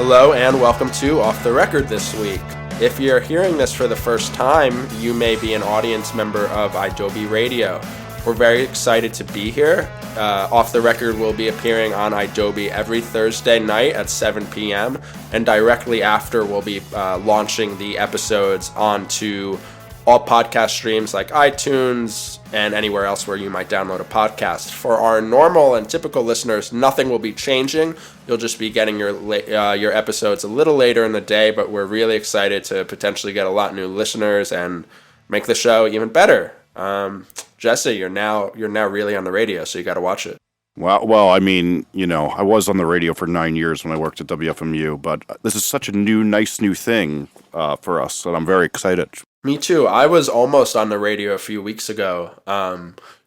Hello and welcome to Off the Record this week. If you're hearing this for the first time, you may be an audience member of idobi Radio. We're very excited to be here. Off the Record will be appearing on idobi every Thursday night at 7 p.m. and directly after we'll be launching the episodes onto all podcast streams like iTunes and anywhere else where you might download a podcast. For our normal and typical listeners, nothing will be changing. You'll just be getting your episodes a little later in the day, but we're really excited to potentially get a lot new listeners and make the show even better. Jesse, you're now really on the radio, so you got to watch it. Well, I mean, I was on the radio for 9 years when I worked at WFMU, but this is such a nice new thing for us, and I'm very excited. Me too. I was almost on the radio a few weeks ago.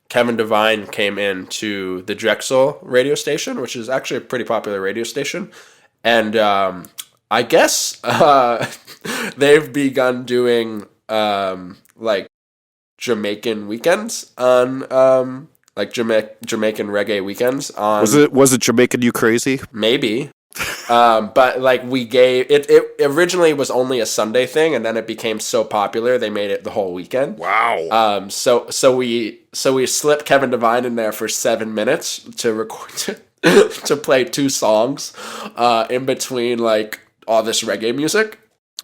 Kevin Devine came into the Drexel radio station, which is actually a pretty popular radio station. And I guess they've begun doing Jamaican weekends on Jamaican reggae weekends on. Was it Jamaican You Crazy? Maybe. But it originally was only a Sunday thing, and then it became so popular they made it the whole weekend. Wow. So we slipped Kevin Devine in there for 7 minutes to record to play 2 songs in between all this reggae music.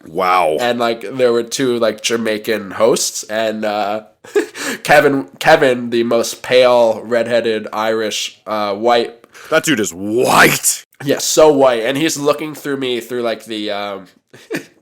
Wow. And there were 2 Jamaican hosts, and Kevin, the most pale redheaded Irish white. That dude is white. Yeah, so white, and he's looking through me through the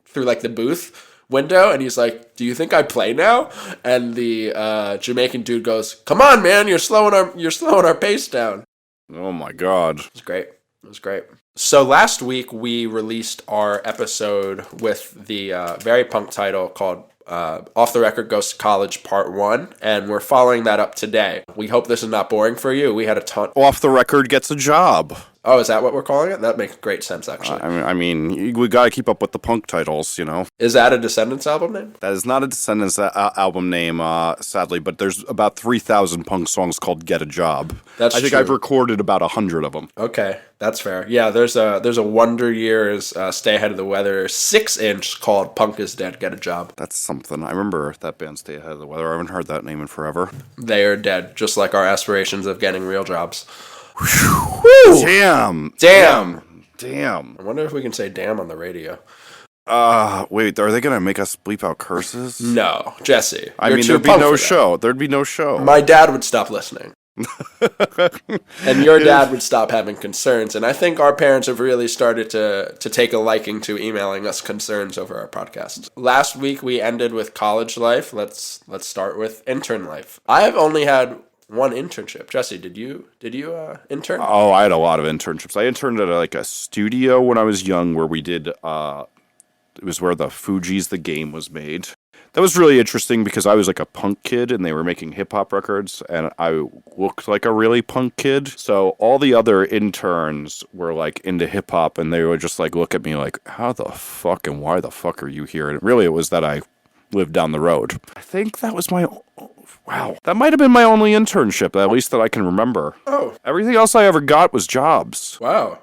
through the booth window, and he's like, "Do you think I play now?" And the Jamaican dude goes, "Come on, man, you're slowing our pace down." Oh my god, it was great. So last week we released our episode with the very punk title called Off the Record Goes to College Part 1, and we're following that up today. We hope this is not boring for you. We had a ton. Off the Record Gets a Job. Oh, is that what we're calling it? That makes great sense, actually. I mean, we gotta keep up with the punk titles, Is that a Descendants album name? That is not a Descendants album name, sadly, but there's about 3,000 punk songs called Get a Job. I think I've recorded about 100 of them. Okay, that's fair. Yeah, there's a Wonder Years Stay Ahead of the Weather 6-inch called Punk is Dead, Get a Job. That's something. I remember that band Stay Ahead of the Weather. I haven't heard that name in forever. They are dead, just like our aspirations of getting real jobs. Whew. Damn. I wonder if we can say damn on the radio. Wait, are they going to make us bleep out curses? No, Jesse. There'd be no show. There'd be no show. My dad would stop listening. And your dad would stop having concerns. And I think our parents have really started to take a liking to emailing us concerns over our podcast. Last week we ended with college life. Let's start with intern life. I have only had one internship. Jesse, did you intern? Oh, I had a lot of internships. I interned at a studio when I was young where we did, it was where the Fugees the Game was made. That was really interesting because I was a punk kid and they were making hip-hop records and I looked like a really punk kid. So all the other interns were into hip-hop and they would just look at me how the fuck and why the fuck are you here? And really it was that I lived down the road. I think that was wow. That might have been my only internship, at least that I can remember. Oh. Everything else I ever got was jobs. Wow.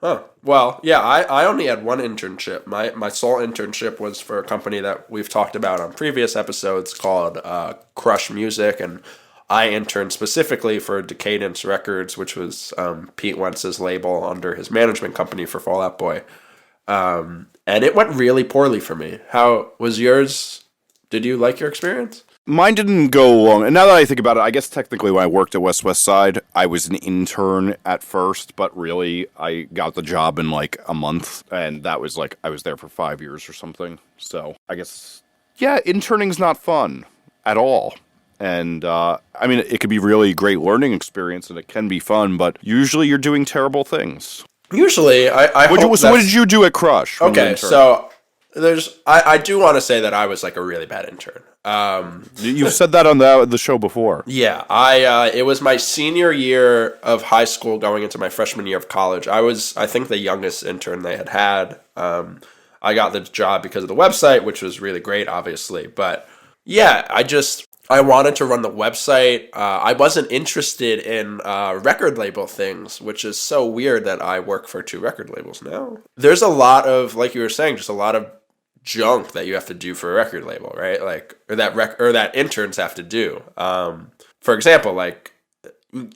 Huh. Well, yeah, I only had one internship. My sole internship was for a company that we've talked about on previous episodes called Crush Music, and I interned specifically for Decadence Records, which was Pete Wentz's label under his management company for Fall Out Boy. And it went really poorly for me. How was yours? Did you like your experience? Mine didn't go long. And now that I think about it, I guess technically when I worked at West Side, I was an intern at first, but really I got the job in a month. And that was I was there for 5 years or something. So I guess, yeah, interning's not fun at all. And, it could be really great learning experience and it can be fun, but usually you're doing terrible things. Usually, So what did you do at Crush? Okay, so I do want to say that I was a really bad intern. You've said that on the show before. Yeah, it was my senior year of high school going into my freshman year of college. I was, I think, the youngest intern they had. I got the job because of the website, which was really great, obviously. But yeah, I wanted to run the website. I wasn't interested in record label things, which is so weird that I work for 2 record labels now. There's a lot of, like you were saying, just a lot of junk that you have to do for a record label, right? Like, or that interns have to do. For example, like,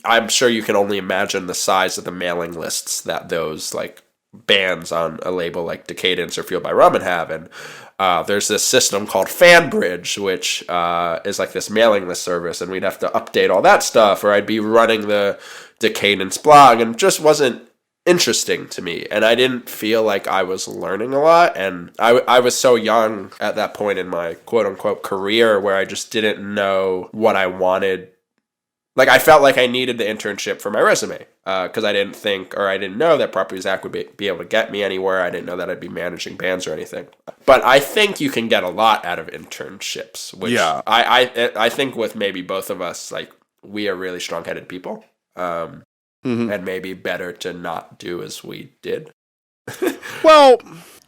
I'm sure you can only imagine the size of the mailing lists that those like bands on a label like Decadence or Fueled by Ramen have, and there's this system called FanBridge, which is like this mailing list service, and we'd have to update all that stuff, or I'd be running the Decadence blog, and it just wasn't interesting to me, and I didn't feel like I was learning a lot, and I was so young at that point in my quote-unquote career where I just didn't know what I wanted. Like, I felt like I needed the internship for my resume because I didn't think, or I didn't know that Property Zach would be able to get me anywhere. I didn't know that I'd be managing bands or anything. But I think you can get a lot out of internships, which I think with maybe both of us, like, we are really strong-headed people, and maybe better to not do as we did. Well,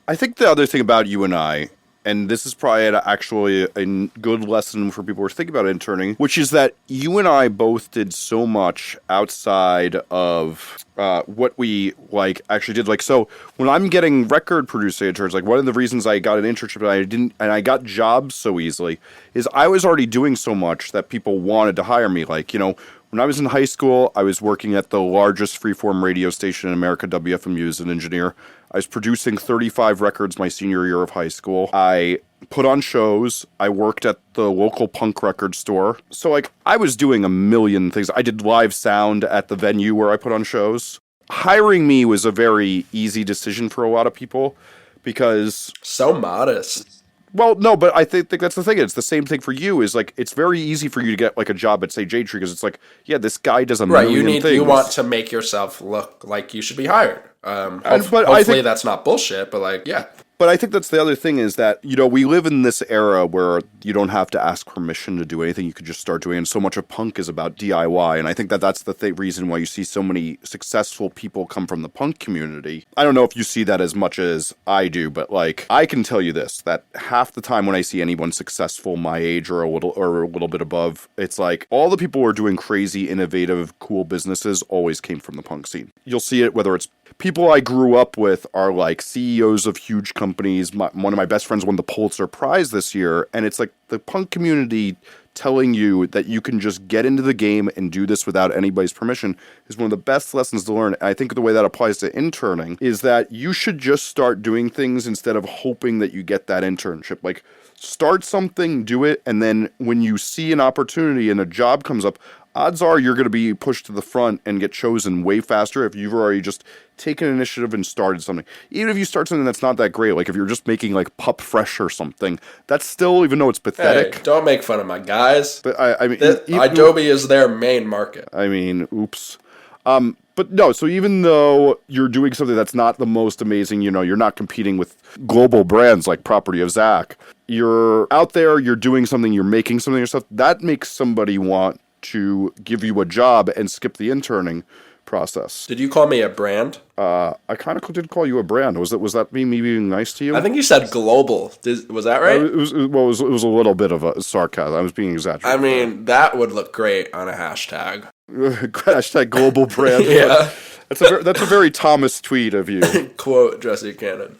I think the other thing about you and I, and this is probably actually a good lesson for people who are thinking about interning, which is that you and I both did so much outside of what we like actually did. Like, so when I'm getting record producing interns, like one of the reasons I got an internship and I got jobs so easily is I was already doing so much that people wanted to hire me. Like, you know, when I was in high school, I was working at the largest freeform radio station in America, WFMU, as an engineer. I was producing 35 records my senior year of high school. I put on shows. I worked at the local punk record store. So, like, I was doing a million things. I did live sound at the venue where I put on shows. Hiring me was a very easy decision for a lot of people because... So modest. Well, no, but I think that's the thing. It's the same thing for you. Is like it's very easy for you to get like a job at say J Tree because it's like, yeah, this guy does a million things. You want to make yourself look like you should be hired. Hopefully that's not bullshit. But like, yeah. But I think that's the other thing is that, you know, we live in this era where you don't have to ask permission to do anything. You could just start doing it. And so much of punk is about DIY. And I think that that's the reason why you see so many successful people come from the punk community. I don't know if you see that as much as I do, but like, I can tell you this, that half the time when I see anyone successful my age or a little bit above, it's like all the people who are doing crazy, innovative, cool businesses always came from the punk scene. You'll see it whether it's people I grew up with are like CEOs of huge companies. One of my best friends won the Pulitzer Prize this year, and it's like the punk community telling you that you can just get into the game and do this without anybody's permission is one of the best lessons to learn. And I think the way that applies to interning is that you should just start doing things instead of hoping that you get that internship. Like, start something, do it, and then when you see an opportunity and a job comes up, odds are you're going to be pushed to the front and get chosen way faster if you've already just taken initiative and started something. Even if you start something that's not that great, like if you're just making like Pup Fresh or something, that's still, even though it's pathetic. Hey, don't make fun of my guys. But I mean, Adobe is their main market. I mean, oops. But no, so even though you're doing something that's not the most amazing, you know, you're not competing with global brands like Property of Zach. You're out there, you're doing something, you're making something yourself. That makes somebody want to give you a job and skip the interning process. Did you call me a brand? I kind of did call you a brand. Was that me being nice to you? I think you said global. Was that right? It was a little bit of a sarcasm. I was being exaggerated. I mean, that would look great on a hashtag. Hashtag global brand. Yeah. That's a very Thomas tweet of you. Quote Jesse Cannon.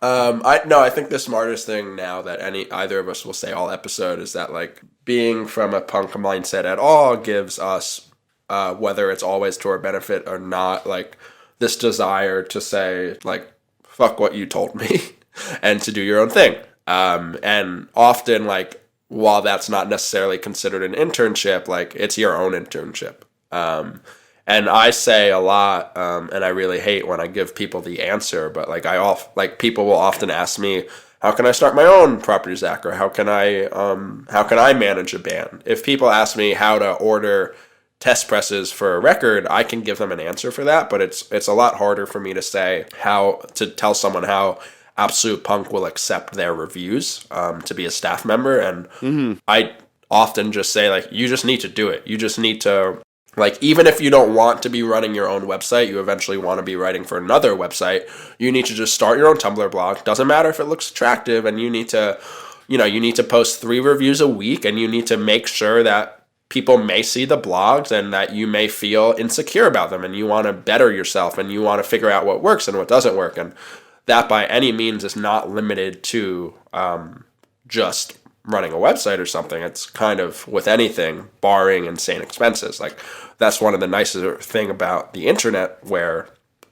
I think the smartest thing now that either of us will say all episode is that, like, being from a punk mindset at all gives us, whether it's always to our benefit or not, like, this desire to say, like, fuck what you told me and to do your own thing. And often, like, while that's not necessarily considered an internship, like, it's your own internship. And I say a lot, and I really hate when I give people the answer, but like people will often ask me, how can I start my own Property Zach, or how can I manage a band? If people ask me how to order test presses for a record, I can give them an answer for that, but it's a lot harder for me to say how to tell someone how Absolute Punk will accept their reviews to be a staff member, and I often just say, like, you just need to do it. You just need to, like, even if you don't want to be running your own website, you eventually want to be writing for another website, you need to just start your own Tumblr blog. Doesn't matter if it looks attractive, and you need to you need to post 3 reviews a week, and you need to make sure that people may see the blogs and that you may feel insecure about them, and you want to better yourself, and you want to figure out what works and what doesn't work. And that by any means is not limited to just running a website or something. It's kind of with anything, barring insane expenses. Like, that's one of the nicer thing about the internet, where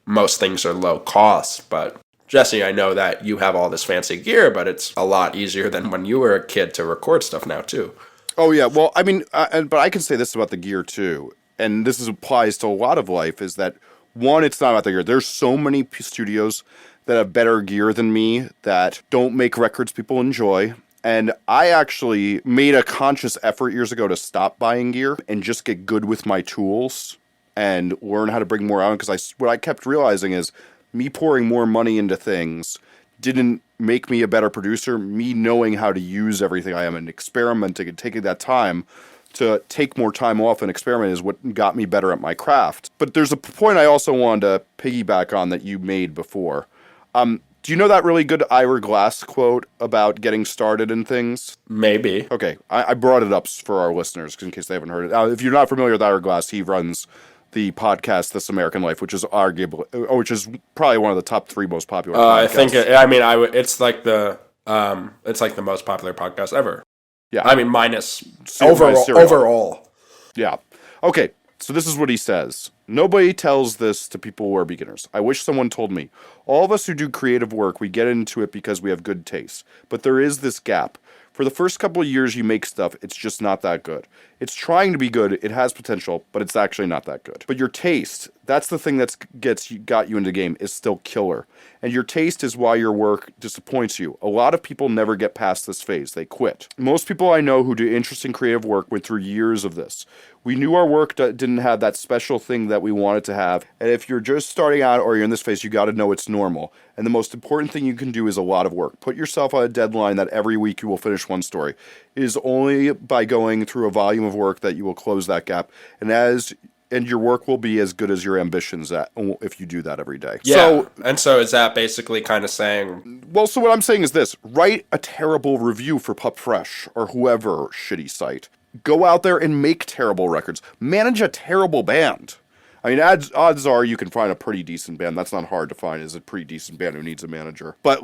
most things are low cost. But Jesse, I know that you have all this fancy gear, but it's a lot easier than when you were a kid to record stuff now too. Oh yeah, well, I mean, but I can say this about the gear too, and this applies to a lot of life, is that, one, it's not about the gear. There's so many studios that have better gear than me that don't make records people enjoy, and I actually made a conscious effort years ago to stop buying gear and just get good with my tools and learn how to bring more out, because what I kept realizing is me pouring more money into things didn't make me a better producer. Me knowing how to use everything I am and experimenting and taking that time to take more time off and experiment is what got me better at my craft. But there's a point I also wanted to piggyback on that you made before. Do you know that really good Ira Glass quote about getting started in things? Maybe. Okay, I brought it up for our listeners in case they haven't heard it. If you're not familiar with Ira Glass, he runs the podcast This American Life, which is probably one of the top 3 most popular podcasts. It's like the most popular podcast ever. Yeah. I mean, minus overall. Yeah. Okay, so this is what he says. Nobody tells this to people who are beginners. I wish someone told me. All of us who do creative work, we get into it because we have good taste. But there is this gap. For the first couple of years you make stuff, it's just not that good. It's trying to be good, it has potential, but it's actually not that good. But your taste, that's the thing that's got you into the game, is still killer. And your taste is why your work disappoints you. A lot of people never get past this phase. They quit. Most people I know who do interesting creative work went through years of this. We knew our work didn't have that special thing that we wanted to have. And if you're just starting out or you're in this phase, you got to know it's normal. And the most important thing you can do is a lot of work. Put yourself on a deadline that every week you will finish one story. It is only by going through a volume of work that you will close that gap. And your work will be as good as your ambitions if you do that every day. Yeah. So is that basically kind of saying... Well, so what I'm saying is this. Write a terrible review for PupFresh or whoever shitty site. Go out there and make terrible records. Manage a terrible band. I mean, odds are you can find a pretty decent band. That's not hard to find, is a pretty decent band who needs a manager. But,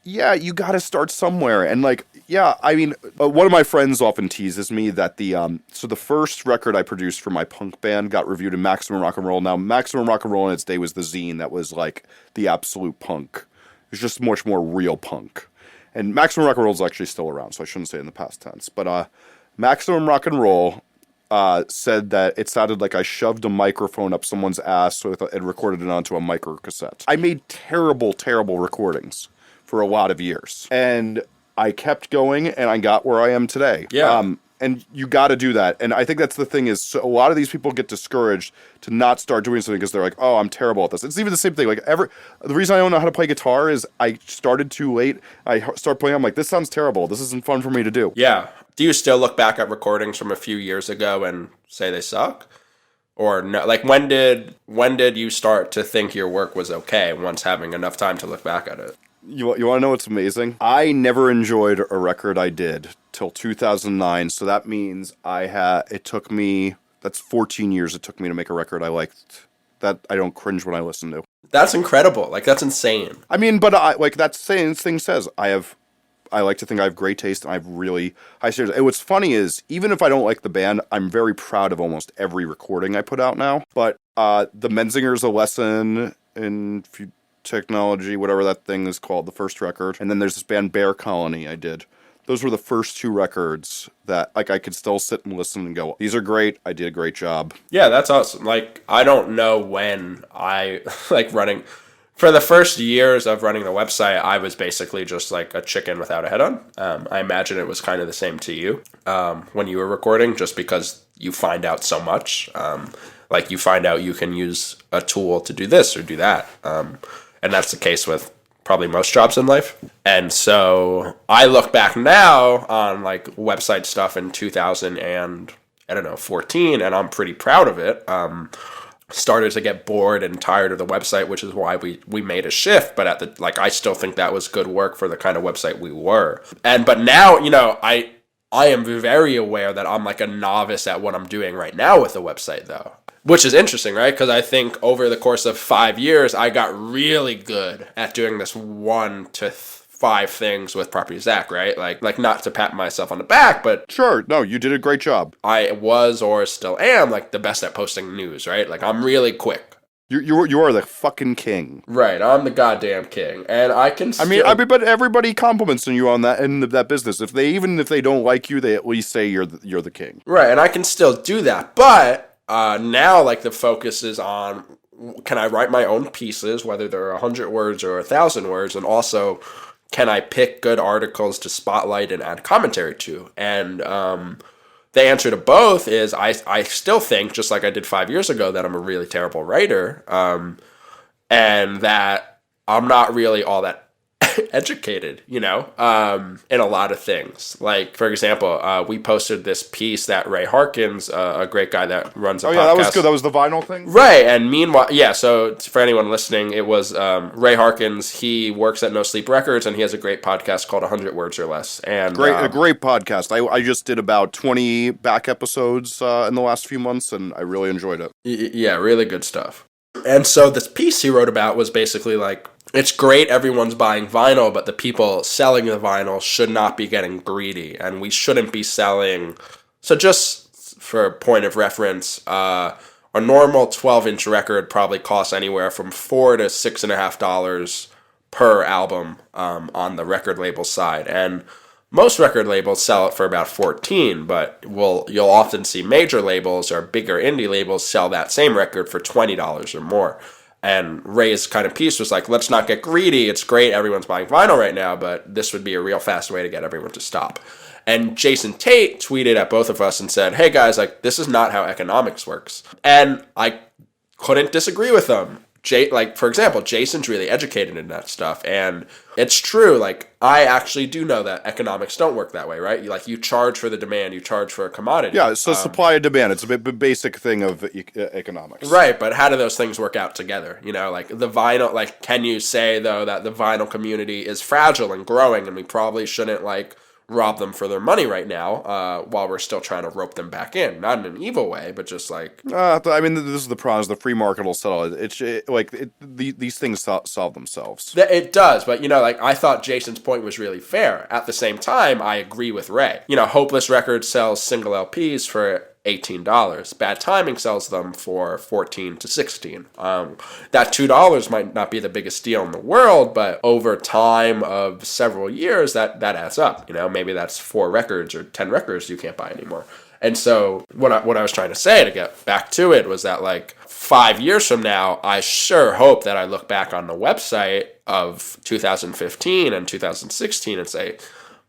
yeah, you got to start somewhere. And, one of my friends often teases me that the first record I produced for my punk band got reviewed in Maximum Rock and Roll. Now, Maximum Rock and Roll in its day was the zine that was, the absolute punk. It was just much more real punk. And Maximum Rock and Roll is actually still around, so I shouldn't say it in the past tense. But, Maximum Rock and Roll said that it sounded like I shoved a microphone up someone's ass and recorded it onto a micro cassette. I made terrible, terrible recordings for a lot of years. And I kept going, and I got where I am today. Yeah. And you got to do that. And I think that's the thing is, so a lot of these people get discouraged to not start doing something because they're like, oh, I'm terrible at this. It's even the same thing. The reason I don't know how to play guitar is I started too late. I start playing, I'm like, this sounds terrible. This isn't fun for me to do. Yeah. Do you still look back at recordings from a few years ago and say they suck? Or no? When did you start to think your work was okay once having enough time to look back at it? You want to know what's amazing? I never enjoyed a record I did till 2009. So that means that's 14 years it took me to make a record I liked, that I don't cringe when I listen to. That's incredible. That's insane. I mean, but that thing says I like to think I have great taste and I have really high standards. And what's funny is, even if I don't like the band, I'm very proud of almost every recording I put out now. But the Menzinger's A Lesson in Technology, whatever that thing is called, the first record. And then there's this band Bear Colony I did. Those were the first 2 records that I could still sit and listen and go, these are great. I did a great job. Yeah, that's awesome. I don't know when I running. For the first years of running the website, I was basically just like a chicken without a head on. I imagine it was kind of the same to you when you were recording, just because you find out so much. You find out you can use a tool to do this or do that. And that's the case with probably most jobs in life. And so I look back now on website stuff in 2014, and I'm pretty proud of it. started to get bored and tired of the website, which is why we made a shift. But I still think that was good work for the kind of website we were. But now, I am very aware that I'm like a novice at what I'm doing right now with the website, though. Which is interesting, right? Because I think over the course of 5 years, I got really good at doing this 1 to 5 things with Property Zach, right? Like not to pat myself on the back, but sure, no, you did a great job. I was or still am like the best at posting news, right? Like I'm really quick. You are the fucking king. Right, I'm the goddamn king, and I can. But everybody compliments on you on that in that business. If they don't like you, they at least say you're the king. Right, and I can still do that, but now like the focus is on, can I write my own pieces, whether they're 100 words or 1,000 words, and also, can I pick good articles to spotlight and add commentary to? And the answer to both is I still think, just like I did 5 years ago, that I'm a really terrible writer, and that I'm not really all that educated, in a lot of things. Like, for example, we posted this piece that Ray Harkins, a great guy that runs a podcast. That was good. That was the vinyl thing? Right, and meanwhile, so for anyone listening, it was Ray Harkins. He works at No Sleep Records, and he has a great podcast called 100 Words or Less. And a great podcast. I just did about 20 back episodes in the last few months, and I really enjoyed it. Yeah, really good stuff. And so this piece he wrote about was basically like, it's great everyone's buying vinyl, but the people selling the vinyl should not be getting greedy, and we shouldn't be selling. So just for a point of reference, a normal 12-inch record probably costs anywhere from $4 to $6.50 per album on the record label side, and most record labels sell it for about $14, but you'll often see major labels or bigger indie labels sell that same record for $20 or more. And Ray's kind of piece was like, let's not get greedy. It's great everyone's buying vinyl right now, but this would be a real fast way to get everyone to stop. And Jason Tate tweeted at both of us and said, hey guys, like, this is not how economics works. And I couldn't disagree with them. For example, Jason's really educated in that stuff, and it's true. Like, I actually do know that economics don't work that way, right? You charge for the demand, you charge for a commodity. Yeah, so supply and demand. It's a basic thing of economics. Right, but how do those things work out together? Like the vinyl, like, can you say, though, that the vinyl community is fragile and growing, and we probably shouldn't, like, rob them for their money right now while we're still trying to rope them back in? Not in an evil way, but just like... this is the problem. The free market will settle it. These things solve themselves. It does, but, I thought Jason's point was really fair. At the same time, I agree with Ray. Hopeless Records sells single LPs for $18. Bad Timing sells them for $14 to $16. That $2 might not be the biggest deal in the world, but over time of several years, that adds up. Maybe that's 4 records or 10 records you can't buy anymore. And so what I was trying to say, to get back to it, was that like 5 years from now, I sure hope that I look back on the website of 2015 and 2016 and say,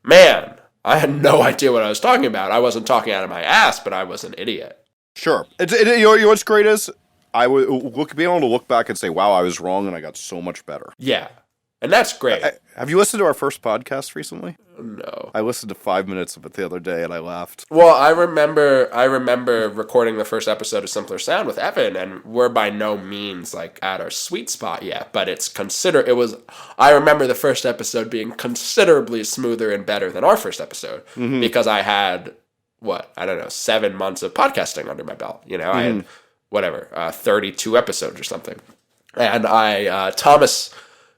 man, I had no idea what I was talking about. I wasn't talking out of my ass, but I was an idiot. Sure. What's great is I would be able to look back and say, wow, I was wrong, and I got so much better. Yeah. And that's great. Have you listened to our first podcast recently? No. I listened to 5 minutes of it the other day, and I laughed. Well, I remember recording the first episode of Simpler Sound with Evan, and we're by no means like at our sweet spot yet, but I remember the first episode being considerably smoother and better than our first episode, because I had 7 months of podcasting under my belt. I had 32 episodes or something, and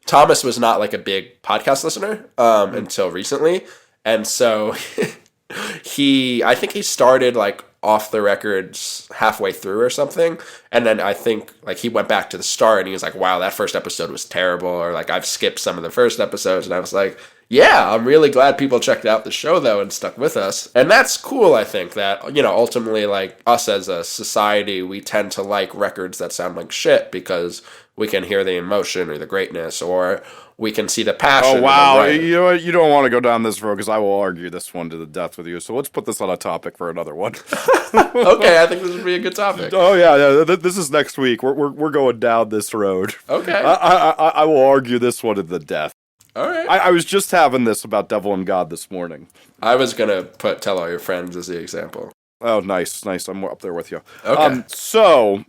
Thomas was not like a big podcast listener until recently, and so I think he started like Off the Records halfway through or something, and then I think like he went back to the start and he was like, wow, that first episode was terrible, or like I've skipped some of the first episodes, and I was like, yeah, I'm really glad people checked out the show though and stuck with us. And that's cool. I think that, ultimately, like, us as a society, we tend to like records that sound like shit because we can hear the emotion or the greatness, or we can see the passion. Oh, wow. You know what? You don't want to go down this road because I will argue this one to the death with you. So let's put this on a topic for another one. Okay, I think this would be a good topic. Oh, yeah. This is next week. We're going down this road. Okay. I will argue this one to the death. All right. I was just having this about Devil and God this morning. I was going to Tell All Your Friends as the example. Oh, nice. I'm up there with you. Okay. So,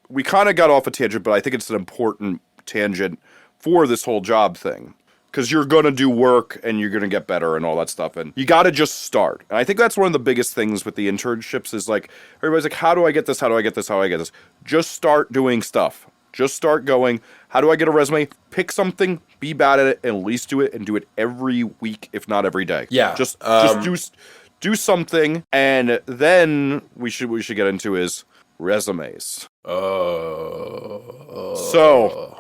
we kind of got off a tangent, but I think it's an important tangent for this whole job thing. Because you're going to do work and you're going to get better and all that stuff. And you got to just start. And I think that's one of the biggest things with the internships is like, everybody's like, how do I get this? How do I get this? How do I get this? Just start doing stuff. Just start going. How do I get a resume? Pick something, be bad at it, and at least do it, and do it every week, if not every day. Yeah. Just do something. And then we should get into is resumes. So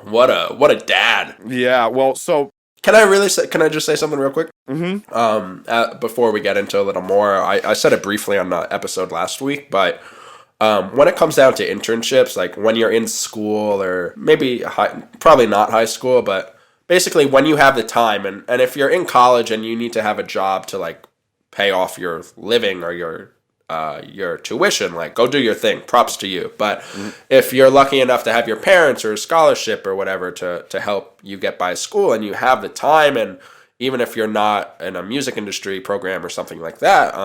what a dad. Yeah, well, so Can I just say something real quick? Mm-hmm. Before we get into a little more, I said it briefly on the episode last week, but when it comes down to internships, like when you're in school or maybe probably not high school, but basically when you have the time and if you're in college and you need to have a job to like pay off your living or your tuition, like go do your thing, props to you. But if you're lucky enough to have your parents or a scholarship or whatever to help you get by school and you have the time, and even if you're not in a music industry program or something like that,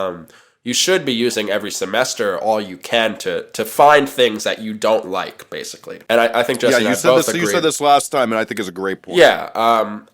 you should be using every semester all you can to find things that you don't like, basically. And I think Jesse and I both agree. You said this last time, and I think it's a great point. Yeah,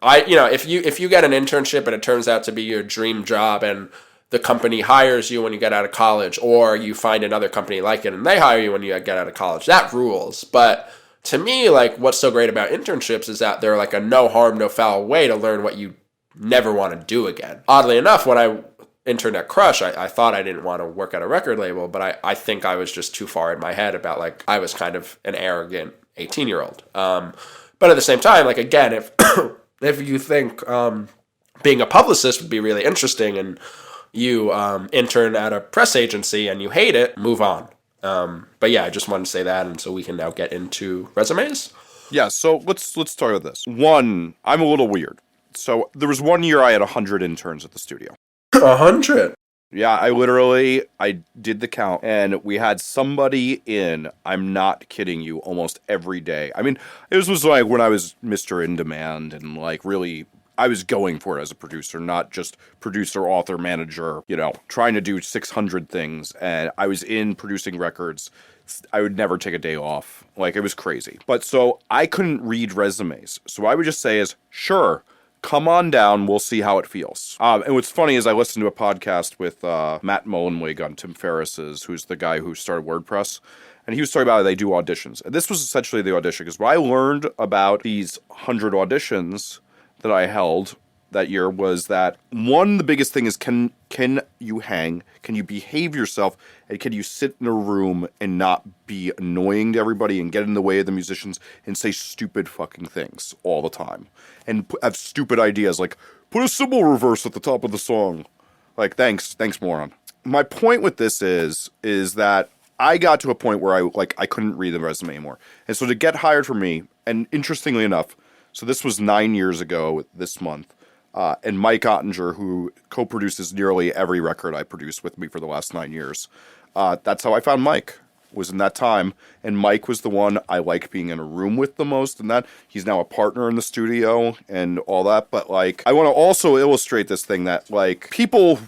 if you get an internship and it turns out to be your dream job and the company hires you when you get out of college, or you find another company like it and they hire you when you get out of college, that rules. But to me, like, what's so great about internships is that they're like a no harm, no foul way to learn what you never want to do again. Oddly enough, when I interned at Crush, I thought I didn't want to work at a record label, but I think I was just too far in my head about, like, I was kind of an arrogant 18-year-old. But at the same time, like, again, if if you think being a publicist would be really interesting and you intern at a press agency and you hate it, move on. But yeah, I just wanted to say that, and so we can now get into resumes. Yeah, so let's talk about this. One, I'm a little weird. So there was 1 year I had 100 interns at the studio. 100? Yeah, I did the count, and we had somebody in, I'm not kidding you, almost every day. I mean, it was like when I was Mr. In Demand and like really I was going for it as a producer, not just producer, author, manager, trying to do 600 things. And I was in producing records. I would never take a day off. Like, it was crazy. But so I couldn't read resumes. So I would just say sure, come on down. We'll see how it feels. And what's funny is I listened to a podcast with Matt Mullenweg on Tim Ferriss's, who's the guy who started WordPress. And he was talking about how they do auditions. And this was essentially the audition. Because what I learned about these 100 auditions that I held that year was that the biggest thing is can you hang, can you behave yourself, and can you sit in a room and not be annoying to everybody and get in the way of the musicians and say stupid fucking things all the time and have stupid ideas like put a cymbal reverse at the top of the song. Like, thanks moron. My point with this is that I got to a point where I couldn't read the resume anymore, and so to get hired for me, and interestingly enough, so this was 9 years ago this month, and Mike Ottinger, who co-produces nearly every record I produced with me for the last 9 years, that's how I found Mike, was in that time, and Mike was the one I liked being in a room with the most, and that he's now a partner in the studio and all that, but like, I want to also illustrate this thing that like, people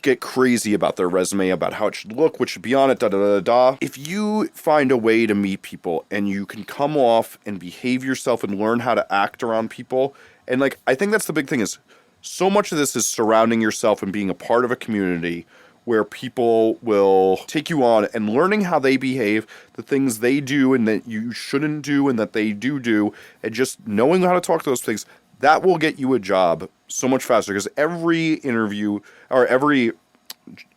get crazy about their resume, about how it should look, what should be on it, da-da-da-da. If you find a way to meet people and you can come off and behave yourself and learn how to act around people, and like, I think that's the big thing is so much of this is surrounding yourself and being a part of a community where people will take you on and learning how they behave, the things they do and that you shouldn't do and that they do, and just knowing how to talk to those things, that will get you a job so much faster, because every interview or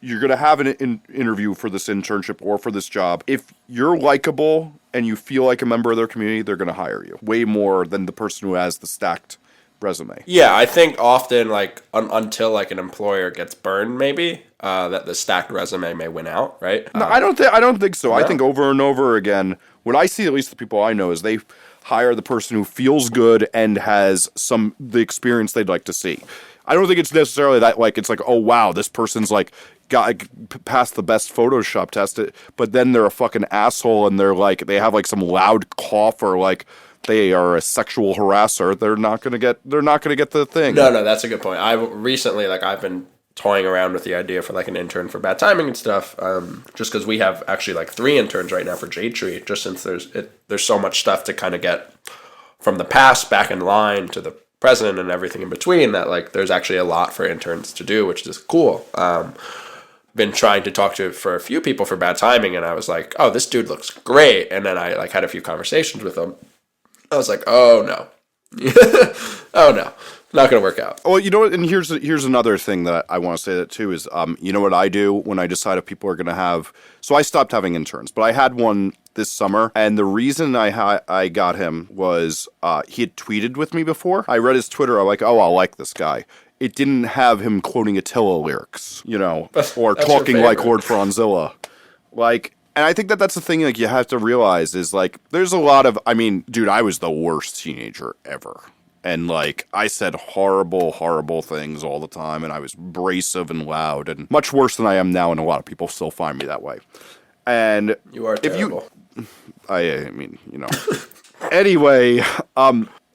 you're going to have an interview for this internship or for this job. If you're likable and you feel like a member of their community, they're going to hire you way more than the person who has the stacked resume. Yeah, I think often like until like an employer gets burned, maybe that the stacked resume may win out, right? No, I don't think so. No. I think over and over again, what I see, at least the people I know, is they hire the person who feels good and has the experience they'd like to see. I don't think it's necessarily that like it's like, oh wow, this person's like got passed the best Photoshop test, but then they're a fucking asshole and they're like they have like some loud cough or like they are a sexual harasser. They're not gonna get the thing. No, that's a good point. I've been toying around with the idea for like an intern for Bad Timing and stuff. Just because we have actually like 3 interns right now for Jade Tree, just since there's so much stuff to kind of get from the past back in line to the present and everything in between, that like there's actually a lot for interns to do, which is cool. Been trying to talk to for a few people for Bad Timing, and I was like, oh, this dude looks great. And then I like had a few conversations with him. I was like, oh no. Oh no. Not gonna work out. Well, you know what, and here's another thing that I want to say that too is, you know what I do when I decide if people are gonna have. So I stopped having interns, but I had one this summer, and the reason I got him was he had tweeted with me before. I read his Twitter. I'm like, oh, I'll like this guy. It didn't have him quoting Attila lyrics, you know, or talking like Lord Franzilla, like. And I think that's the thing, like, you have to realize is, like, there's a lot of, I mean, dude, I was the worst teenager ever. And, like, I said horrible, horrible things all the time, and I was abrasive and loud, and much worse than I am now, and a lot of people still find me that way. And you are terrible. I mean, you know. Anyway,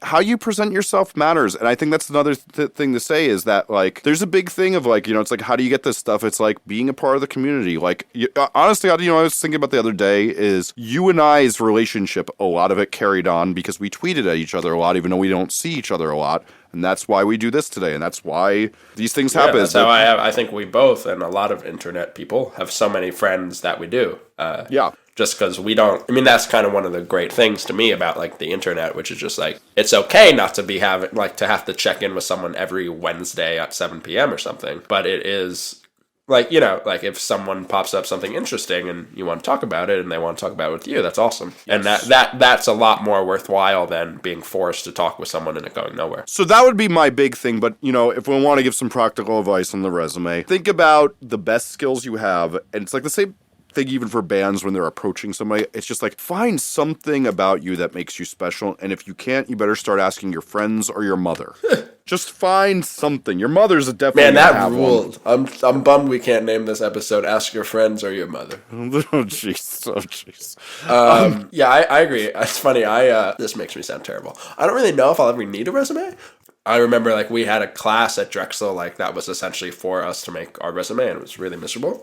how you present yourself matters, and I think that's another thing to say is that, like, there's a big thing of, like, you know, it's like, how do you get this stuff? It's like being a part of the community. Like, honestly, you know, I was thinking about the other day is you and I's relationship, a lot of it carried on because we tweeted at each other a lot, even though we don't see each other a lot, and that's why we do this today, and that's why these things happen. That's how I think we both, and a lot of internet people, have so many friends that we do. Yeah. Just because we don't, I mean, that's kind of one of the great things to me about like the internet, which is just like, it's okay not to be having, like, to have to check in with someone every Wednesday at 7 p.m. or something. But it is like, you know, like if someone pops up something interesting and you want to talk about it and they want to talk about it with you, that's awesome. Yes. And that's a lot more worthwhile than being forced to talk with someone and it going nowhere. So that would be my big thing. But, you know, if we want to give some practical advice on the resume, think about the best skills you have. And it's like the same thing even for bands when they're approaching somebody. It's just like, find something about you that makes you special, and if you can't, you better start asking your friends or your mother. Just find something. Your mother's a definitely. Man, that ruled. I'm bummed we can't name this episode "Ask Your Friends or Your Mother." Oh jeez, oh jeez. Yeah, I agree. It's funny. This makes me sound terrible. I don't really know if I'll ever need a resume. I remember, like, we had a class at Drexel, like, that was essentially for us to make our resume, and it was really miserable.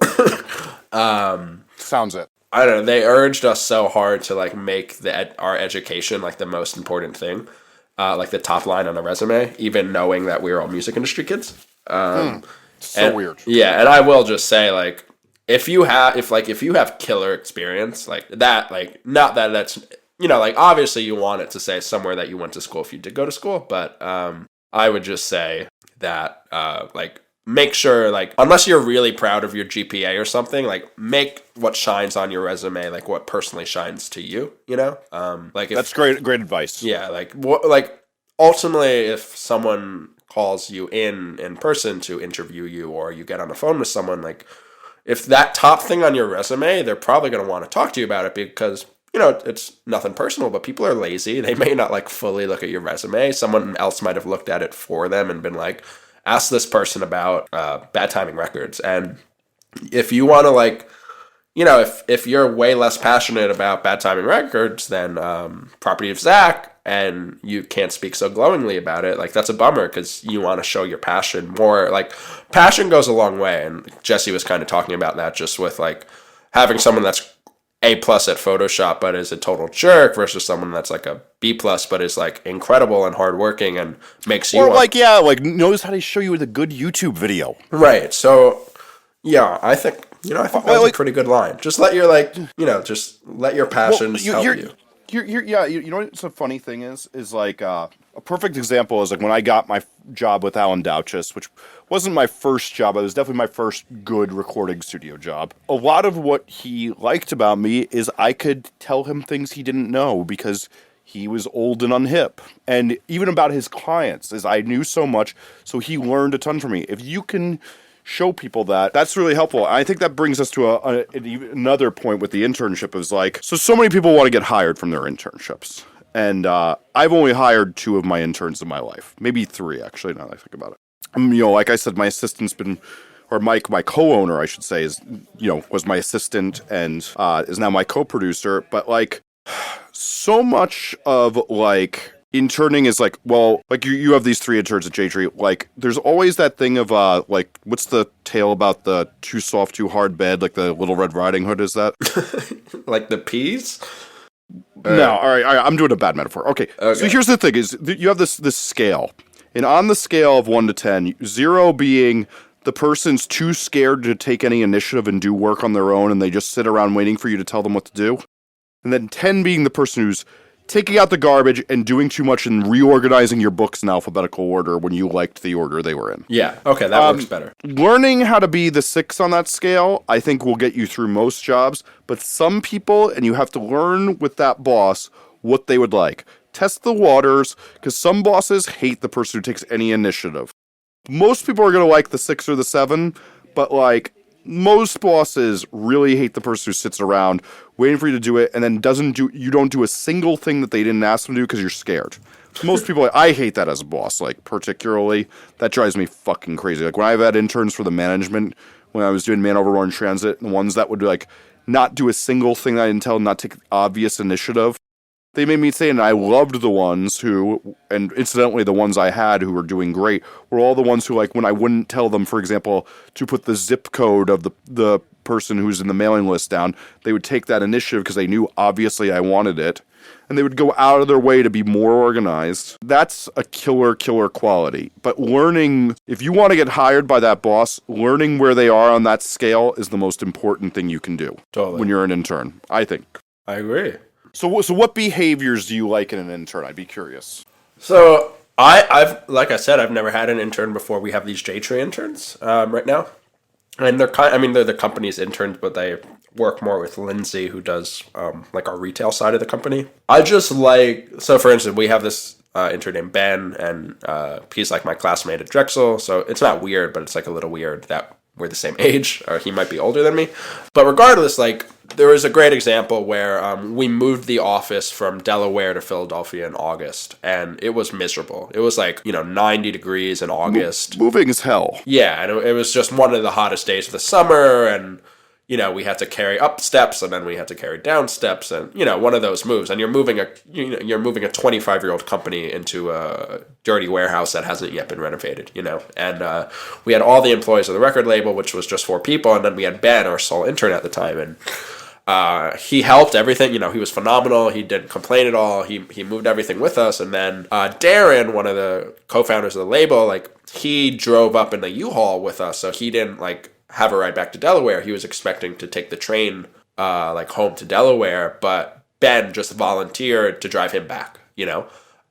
Sounds it. I don't know. They urged us so hard to, like, make our education, like, the most important thing, like, the top line on a resume, even knowing that we were all music industry kids. Weird. Yeah, and I will just say, like, if you have killer experience, like, that, like, not that that's, you know, like, obviously you want it to say somewhere that you went to school if you did go to school, but, I would just say that, like, make sure, like, unless you're really proud of your GPA or something, like, make what shines on your resume, like, what personally shines to you, you know? Like, that's great advice. Yeah, like, ultimately, if someone calls you in person to interview you, or you get on the phone with someone, like, if that top thing on your resume, they're probably going to want to talk to you about it because, you know, it's nothing personal, but people are lazy. They may not, like, fully look at your resume. Someone else might have looked at it for them and been like, ask this person about Bad Timing Records. And if you want to, like, you know, if you're way less passionate about Bad Timing Records than Property of Zach, and you can't speak so glowingly about it, like, that's a bummer because you want to show your passion more. Like, passion goes a long way. And Jesse was kind of talking about that just with, like, having someone that's A+ at Photoshop but is a total jerk versus someone that's like a B+ but is, like, incredible and hardworking and makes you knows how to show you the good YouTube video. Right. So yeah, I think that was a pretty good line. Just let your, like, you know, just let your passions help you. You know what's a funny thing is like a perfect example is like when I got my job with Alan Douches, which wasn't my first job, it was definitely my first good recording studio job. A lot of what he liked about me is I could tell him things he didn't know because he was old and unhip. And even about his clients, is I knew so much, so he learned a ton from me. If you can show people that's really helpful. I think that brings us to another point with the internship is like, so many people want to get hired from their internships. And I've only hired 2 of my interns in my life. Maybe 3, actually, now that I think about it. You know, like I said, my assistant's been, or Mike, my co-owner, I should say, is, you know, was my assistant and is now my co-producer. But, like, so much of, like, interning is like, well, like you have these 3 interns at J-Tree. Like, there's always that thing of, like, what's the tale about the too soft, too hard bed? Like the Little Red Riding Hood, is that? Like the peas? No, all right, I'm doing a bad metaphor. Okay, so here's the thing: is you have this scale, and on the scale of 1 to 10, 0 being the person's too scared to take any initiative and do work on their own, and they just sit around waiting for you to tell them what to do, and then 10 being the person who's taking out the garbage and doing too much and reorganizing your books in alphabetical order when you liked the order they were in. Yeah, okay, that works better. Learning how to be the 6 on that scale, I think, will get you through most jobs, but some people, and you have to learn with that boss what they would like. Test the waters, because some bosses hate the person who takes any initiative. Most people are going to like the 6 or the 7, but, like, most bosses really hate the person who sits around waiting for you to do it and then you don't do a single thing that they didn't ask them to do because you're scared. Most people, I hate that as a boss, like, particularly. That drives me fucking crazy. Like, when I've had interns for the management, when I was doing Man Over Orange Transit, the ones that would, like, not do a single thing that I didn't tell them, not take obvious initiative, they made me say, and I loved the ones who, and incidentally the ones I had who were doing great, were all the ones who, like, when I wouldn't tell them, for example, to put the zip code of the person who's in the mailing list down, they would take that initiative because they knew obviously I wanted it, and they would go out of their way to be more organized. That's a killer quality. But learning, if you want to get hired by that boss, learning where they are on that scale is the most important thing you can do. Totally. When you're an intern, I think. I agree. So what behaviors do you like in an intern? I'd be curious. So I've like I said, I've never had an intern before. We have these J-Tree interns right now, and they're they're the company's interns, but they work more with Lindsay, who does like our retail side of the company. I just like, so for instance, we have this intern named Ben, and he's like my classmate at Drexel. So it's not weird, but it's like a little weird that we're the same age, or he might be older than me. But regardless, like, there was a great example where we moved the office from Delaware to Philadelphia in August, and it was miserable. It was like, 90 degrees in August. Moving is hell. Yeah, and it was just one of the hottest days of the summer, and we had to carry up steps, and then we had to carry down steps, and one of those moves. And you're moving a 25-year-old company into a dirty warehouse that hasn't yet been renovated. And we had all the employees of the record label, which was just 4 people, and then we had Ben, our sole intern at the time, and he helped everything. He was phenomenal. He didn't complain at all. He moved everything with us, and then Darren, one of the co-founders of the label, like, he drove up in the U-Haul with us, so he didn't have a ride back to Delaware. He was expecting to take the train home to Delaware, but Ben just volunteered to drive him back,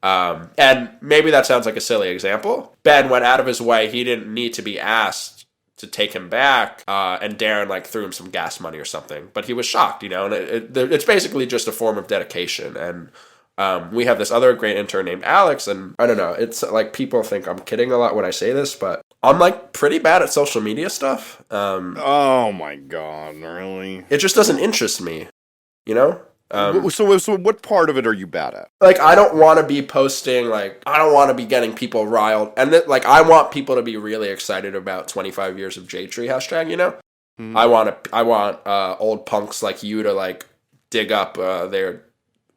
and maybe that sounds like a silly example. Ben went out of his way. He didn't need to be asked to take him back, and Darren threw him some gas money or something, but he was shocked, and it's basically just a form of dedication. And we have this other great intern named Alex, and I don't know, it's like, people think I'm kidding a lot when I say this, but I'm pretty bad at social media stuff. Oh my god, really? It just doesn't interest me, So what part of it are you bad at? I don't want to be posting, I don't want to be getting people riled. And I want people to be really excited about 25 years of J-Tree hashtag, I want old punks like you to dig up their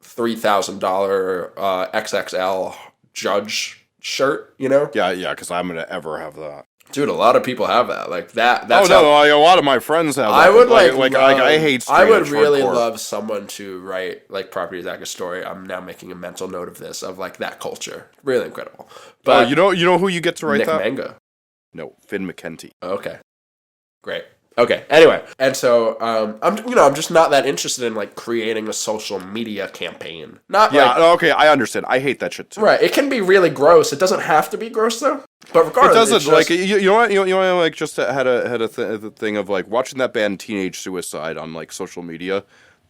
$3,000 XXL Judge shirt, Yeah, because I'm gonna ever have that. Dude, a lot of people have that. That's a lot of my friends have that. I would I hate I would really hardcore. love someone to write Property Attack a story. I'm now making a mental note of this, of that culture. Really incredible. But you know who you get to write Nick that? Manga. No, Finn McKenty. Okay. Great. Okay. Anyway, and so I'm just not that interested in creating a social media campaign. Okay, I understand. I hate that shit too. Right. It can be really gross. It doesn't have to be gross though. But regardless, it doesn't. You know what? Just had a thing of watching that band Teenage Suicide on social media.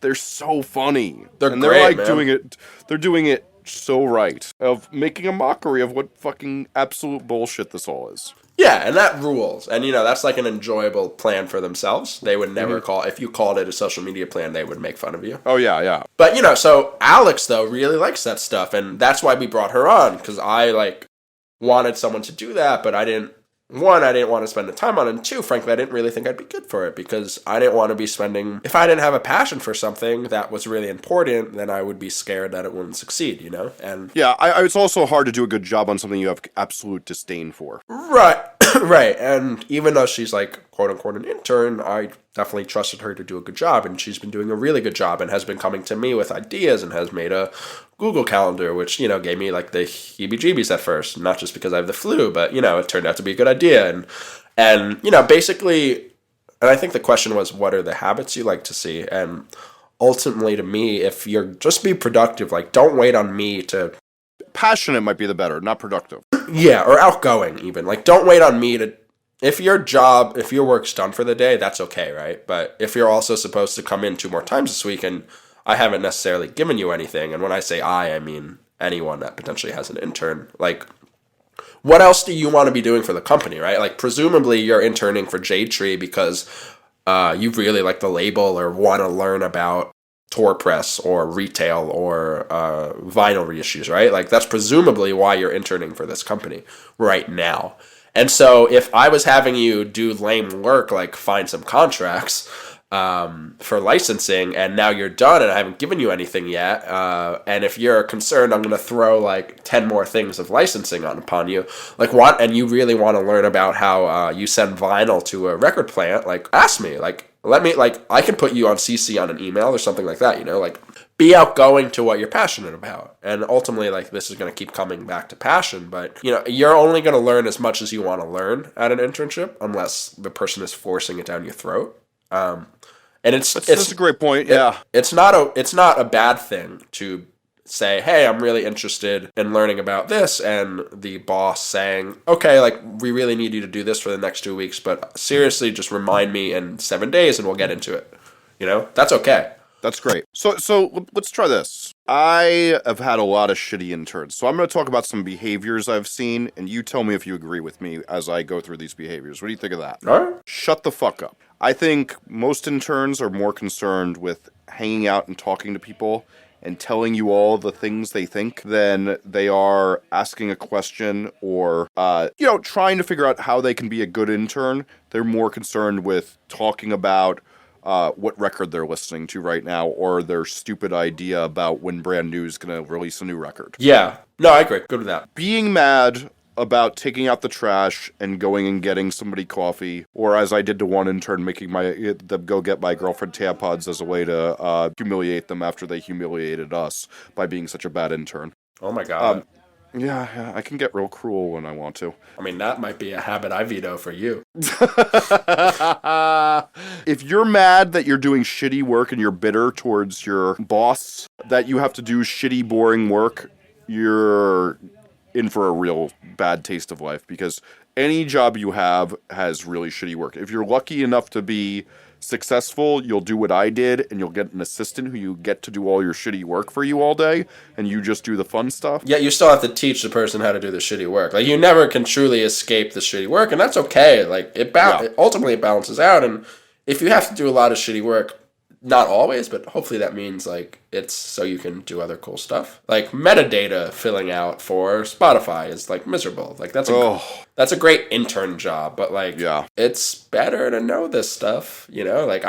They're so funny. They're great, man. doing it. They're doing it so right, of making a mockery of what fucking absolute bullshit this all is. Yeah, and that rules. And, that's an enjoyable plan for themselves. They would never if you called it a social media plan, they would make fun of you. Oh, yeah. But, so Alex, though, really likes that stuff. And that's why we brought her on, because I, wanted someone to do that, but I didn't one, I didn't want to spend the time on it, and two, frankly, I didn't really think I'd be good for it because I didn't want to be spending, if I didn't have a passion for something that was really important, then I would be scared that it wouldn't succeed, you know? And Yeah, it's also hard to do a good job on something you have absolute disdain for. right, right. And even though she's like, quote unquote, an intern, I definitely trusted her to do a good job, and she's been doing a really good job and has been coming to me with ideas and has made a Google Calendar, which, you know, gave me like the heebie-jeebies at first, not just because I have the flu, but, you know, it turned out to be a good idea. And you know, basically, and I think the question was, what are the habits you like to see? And ultimately, to me, if you're just be productive, like, don't wait on me to, Passionate might be the better, not productive. yeah, or outgoing even. Like, don't wait on me to, if your work's done for the day, that's okay, right? But if you're also supposed to come in 2 more times this week and I haven't necessarily given you anything, and when I say I mean anyone that potentially has an intern, like, what else do you want to be doing for the company, right? Like, presumably you're interning for Jade Tree because you really like the label or want to learn about tour press or retail or vinyl reissues, right? Like, that's presumably why you're interning for this company right now. And so if I was having you do lame work, like find some contracts for licensing, and now you're done and I haven't given you anything yet, and if you're concerned I'm going to throw like 10 more things of licensing upon you, like what, and you really want to learn about how you send vinyl to a record plant, like ask me, like let me, like I can put you on CC on an email or something like that, you know, like be outgoing to what you're passionate about. And ultimately, like, this is going to keep coming back to passion, but, you know, you're only going to learn as much as you want to learn at an internship unless the person is forcing it down your throat. And That's a great point. Yeah. It's not a bad thing to say, hey, I'm really interested in learning about this, and the boss saying, okay, like, we really need you to do this for the next 2 weeks, but seriously, just remind me in 7 days and we'll get into it. You know, that's okay. That's great. So let's try this. I have had a lot of shitty interns, so I'm going to talk about some behaviors I've seen, and you tell me if you agree with me as I go through these behaviors. What do you think of that? All right. Shut the fuck up. I think most interns are more concerned with hanging out and talking to people and telling you all the things they think than they are asking a question or, trying to figure out how they can be a good intern. They're more concerned with talking about what record they're listening to right now, or their stupid idea about when Brand New is going to release a new record. Yeah. No, I agree. Good with that. Being mad about taking out the trash and going and getting somebody coffee, or as I did to one intern, making them go get my girlfriend tampons as a way to humiliate them after they humiliated us by being such a bad intern. Oh my God. Yeah, I can get real cruel when I want to. I mean, that might be a habit I veto for you. If you're mad that you're doing shitty work and you're bitter towards your boss, that you have to do shitty, boring work, you're in for a real bad taste of life, because any job you have has really shitty work. If you're lucky enough to be successful, you'll do what I did, and you'll get an assistant who you get to do all your shitty work for you all day, and you just do the fun stuff. Yeah, you still have to teach the person how to do the shitty work. Like, you never can truly escape the shitty work, and that's okay. Like, ultimately it balances out, and if you have to do a lot of shitty work, not always, but hopefully that means, like, it's so you can do other cool stuff. Like, metadata filling out for Spotify is, like, miserable. Like, that's a great intern job, but, like, it's better to know this stuff, you know? Like,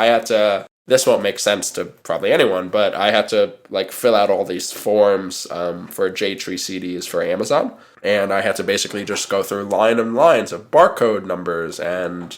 this won't make sense to probably anyone, but I had to, like, fill out all these forms for Jade Tree CDs for Amazon, and I had to basically just go through line and lines of barcode numbers and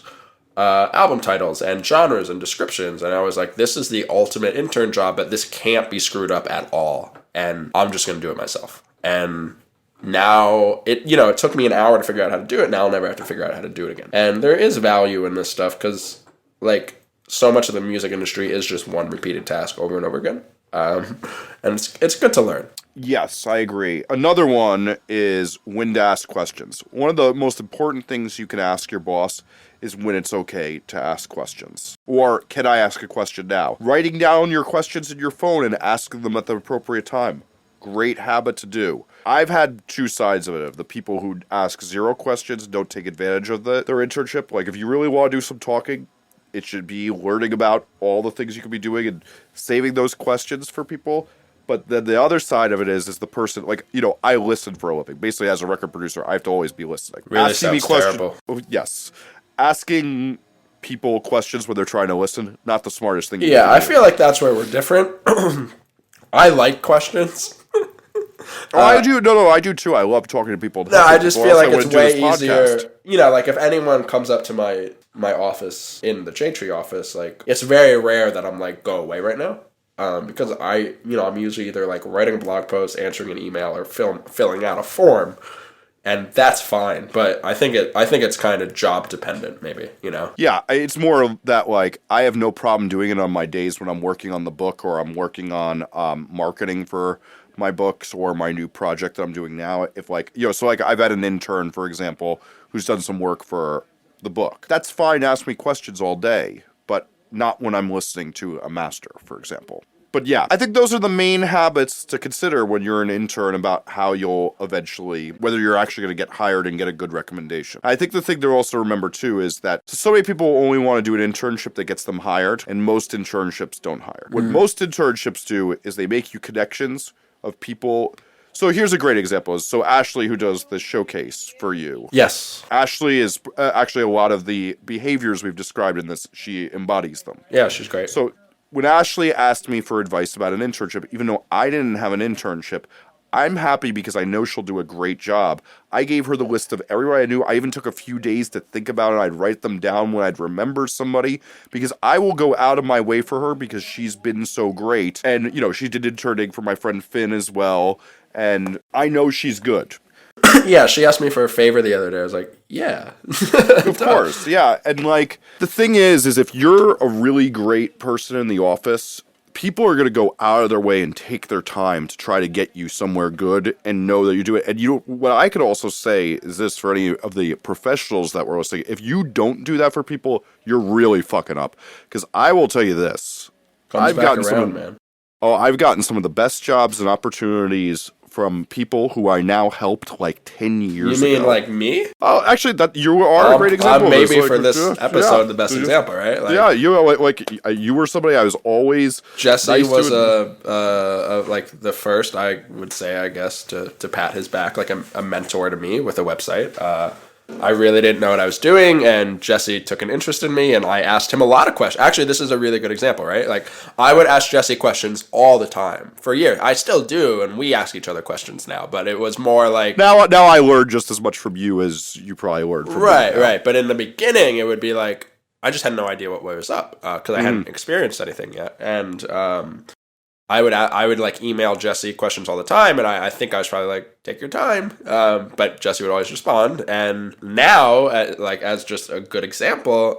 album titles and genres and descriptions, and I was like, this is the ultimate intern job, but this can't be screwed up at all, and I'm just going to do it myself. And now, it took me an hour to figure out how to do it. Now I'll never have to figure out how to do it again. And there is value in this stuff, because, like, so much of the music industry is just one repeated task over and over again. And it's good to learn. Yes, I agree. Another one is when to ask questions. One of the most important things you can ask your boss is when it's okay to ask questions. Or, can I ask a question now? Writing down your questions in your phone and asking them at the appropriate time. Great habit to do. I've had two sides of it. Of the people who ask 0 questions, don't take advantage of their internship. Like, if you really want to do some talking, it should be learning about all the things you could be doing and saving those questions for people. But then the other side of it is the person, like, I listen for a living. Basically, as a record producer, I have to always be listening. Really sounds terrible. Yes. Asking people questions when they're trying to listen, not the smartest thing. Yeah, I feel like that's where we're different. I like questions. I do. No, I do too. I love talking to people. No, I just feel like it's way easier. Like if anyone comes up to my office in the Shade Tree office, like it's very rare that I'm like, go away right now. Because I'm usually either like writing a blog post, answering an email, or filling out a form, and that's fine. But I think it's kind of job dependent, maybe. Yeah, it's more of that. Like I have no problem doing it on my days when I'm working on the book or I'm working on marketing for my books or my new project that I'm doing now. If so I've had an intern, for example, who's done some work for the book. That's fine. Ask me questions all day, but not when I'm listening to a master, for example. But yeah, I think those are the main habits to consider when you're an intern about how you'll eventually, whether you're actually going to get hired and get a good recommendation. I think the thing to also remember too is that so many people only want to do an internship that gets them hired, and most internships don't hire. What most internships do is they make you connections of people. So here's a great example. So Ashley, who does the showcase for you. Yes. Ashley is actually a lot of the behaviors we've described in this, she embodies them. Yeah, she's great. So when Ashley asked me for advice about an internship, even though I didn't have an internship, I'm happy because I know she'll do a great job. I gave her the list of everyone I knew. I even took a few days to think about it. I'd write them down when I'd remember somebody because I will go out of my way for her because she's been so great. And, she did interning for my friend Finn as well. And I know she's good. Yeah, she asked me for a favor the other day. I was like, yeah. Of course, yeah. And, the thing is if you're a really great person in the office, people are going to go out of their way and take their time to try to get you somewhere good and know that you do it. And what I could also say is this for any of the professionals that were listening, if you don't do that for people, you're really fucking up. Because I will tell you this. I've gotten some of the best jobs and opportunities from people who I now helped 10 years ago. You mean like me? Oh, actually, that you are a great example. Maybe for this episode, the best example, right? Yeah, you were somebody I was always. Jesse was the first, I would say, I guess, to pat his back, like a mentor to me with a website. I really didn't know what I was doing, and Jesse took an interest in me, and I asked him a lot of questions. Actually, this is a really good example, right? I would ask Jesse questions all the time for years. I still do, and we ask each other questions now, but it was more like... Now I learned just as much from you as you probably learned from me. Right. But in the beginning, it would be like, I just had no idea what was up, because I hadn't experienced anything yet, and... I would email Jesse questions all the time, and I think I was probably take your time, but Jesse would always respond. And now, as just a good example,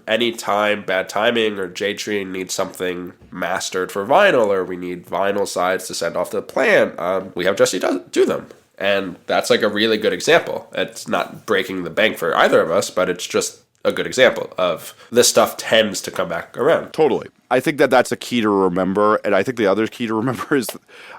anytime Bad Timing or J-Tree needs something mastered for vinyl, or we need vinyl sides to send off to the plant, we have Jesse do them. And that's a really good example. It's not breaking the bank for either of us, but it's just a good example of this stuff tends to come back around. Totally. I think that's a key to remember, and I think the other key to remember is,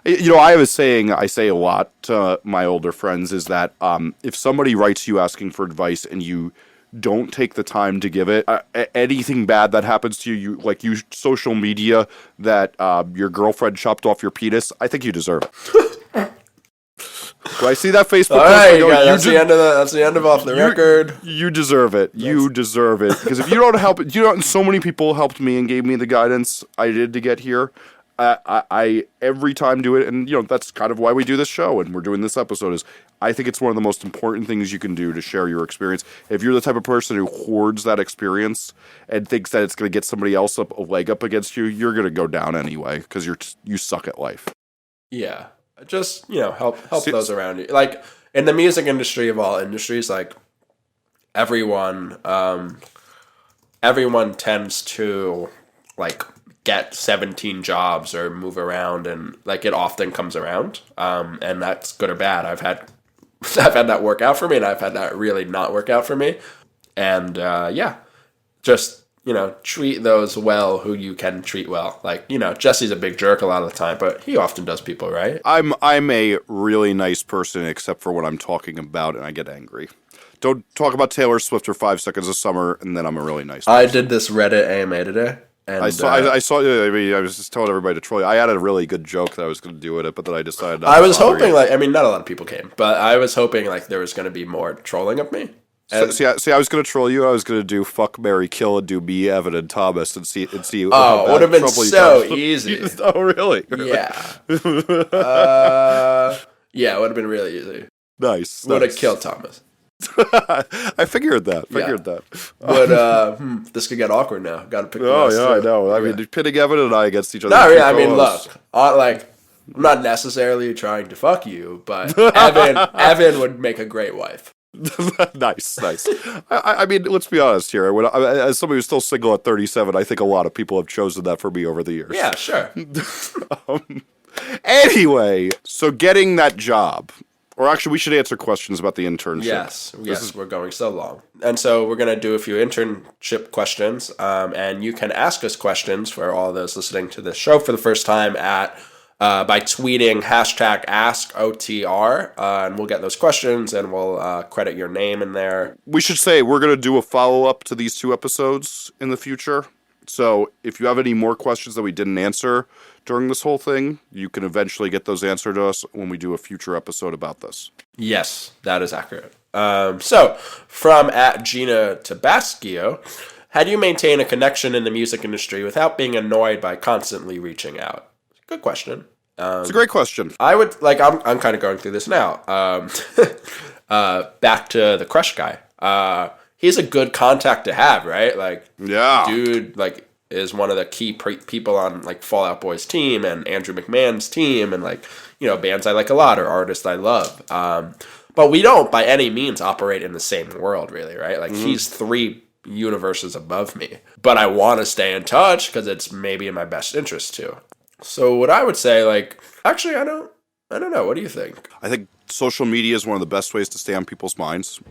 I have a saying I say a lot to my older friends is that if somebody writes you asking for advice and you don't take the time to give it, anything bad that happens to you, you social media that your girlfriend chopped off your penis, I think you deserve it. Do I see that Facebook post? That's the end of Off the Record. You deserve it. You deserve it. Because if you don't help it, so many people helped me and gave me the guidance I did to get here. I every time do it, and that's kind of why we do this show and we're doing this episode. Is I think it's one of the most important things you can do to share your experience. If you're the type of person who hoards that experience and thinks that it's going to get somebody else a leg up against you, you're going to go down anyway because you suck at life. Yeah. Just, help those around you. In the music industry of all industries, everyone tends to, get 17 jobs or move around, and, it often comes around. And that's good or bad. I've had that work out for me, and I've had that really not work out for me. And, just... treat those well who you can treat well. Jesse's a big jerk a lot of the time, but he often does people right. I'm a really nice person, except for when I'm talking about and I get angry. Don't talk about Taylor Swift or 5 Seconds of Summer, and then I'm a really nice person. I did this Reddit AMA today, And I saw. I mean, I was just telling everybody to troll you. I had a really good joke that I was going to do with it, but then I decided. I was hoping, like, I mean, not a lot of people came, but I was hoping like there was going to be more trolling of me. And see, I was going to troll you. I was going to do fuck, marry, kill, and do me, Evan, and Thomas, and see. Oh, it would have been so easy. Oh, really? Yeah. Yeah, it would have been really easy. Nice. Would have killed Thomas. I figured that. But this could get awkward now. Got to pick. Oh yeah, I know. I mean, pitting Evan and I against each other. No, yeah. I mean, look, I'm not necessarily trying to fuck you, but Evan would make a great wife. Nice. I mean, let's be honest here. As somebody who's still single at 37, I think a lot of people have chosen that for me over the years. Yeah, sure. Anyway, so getting that job. Or actually, we should answer questions about the internship. Yes, we're going so long. And so we're going to do a few internship questions, and you can ask us questions for all those listening to this show for the first time by tweeting #AskOTR, and we'll get those questions, and we'll credit your name in there. We should say we're going to do a follow-up to these 2 episodes in the future. So if you have any more questions that we didn't answer during this whole thing, you can eventually get those answered to us when we do a future episode about this. Yes, that is accurate. So, from @Gina Tabascio, how do you maintain a connection in the music industry without being annoyed by constantly reaching out? Good question. It's a great question. I would, I'm kind of going through this now. Back to the Crush guy. He's a good contact to have, right? Yeah. Dude, is one of the key people on, Fall Out Boy's team and Andrew McMahon's team and, bands I like a lot or artists I love. But we don't, by any means, operate in the same world, really, right? He's 3 universes above me. But I want to stay in touch because it's maybe in my best interest, too. So what I would say, actually, I don't know. What do you think? I think social media is one of the best ways to stay on people's minds.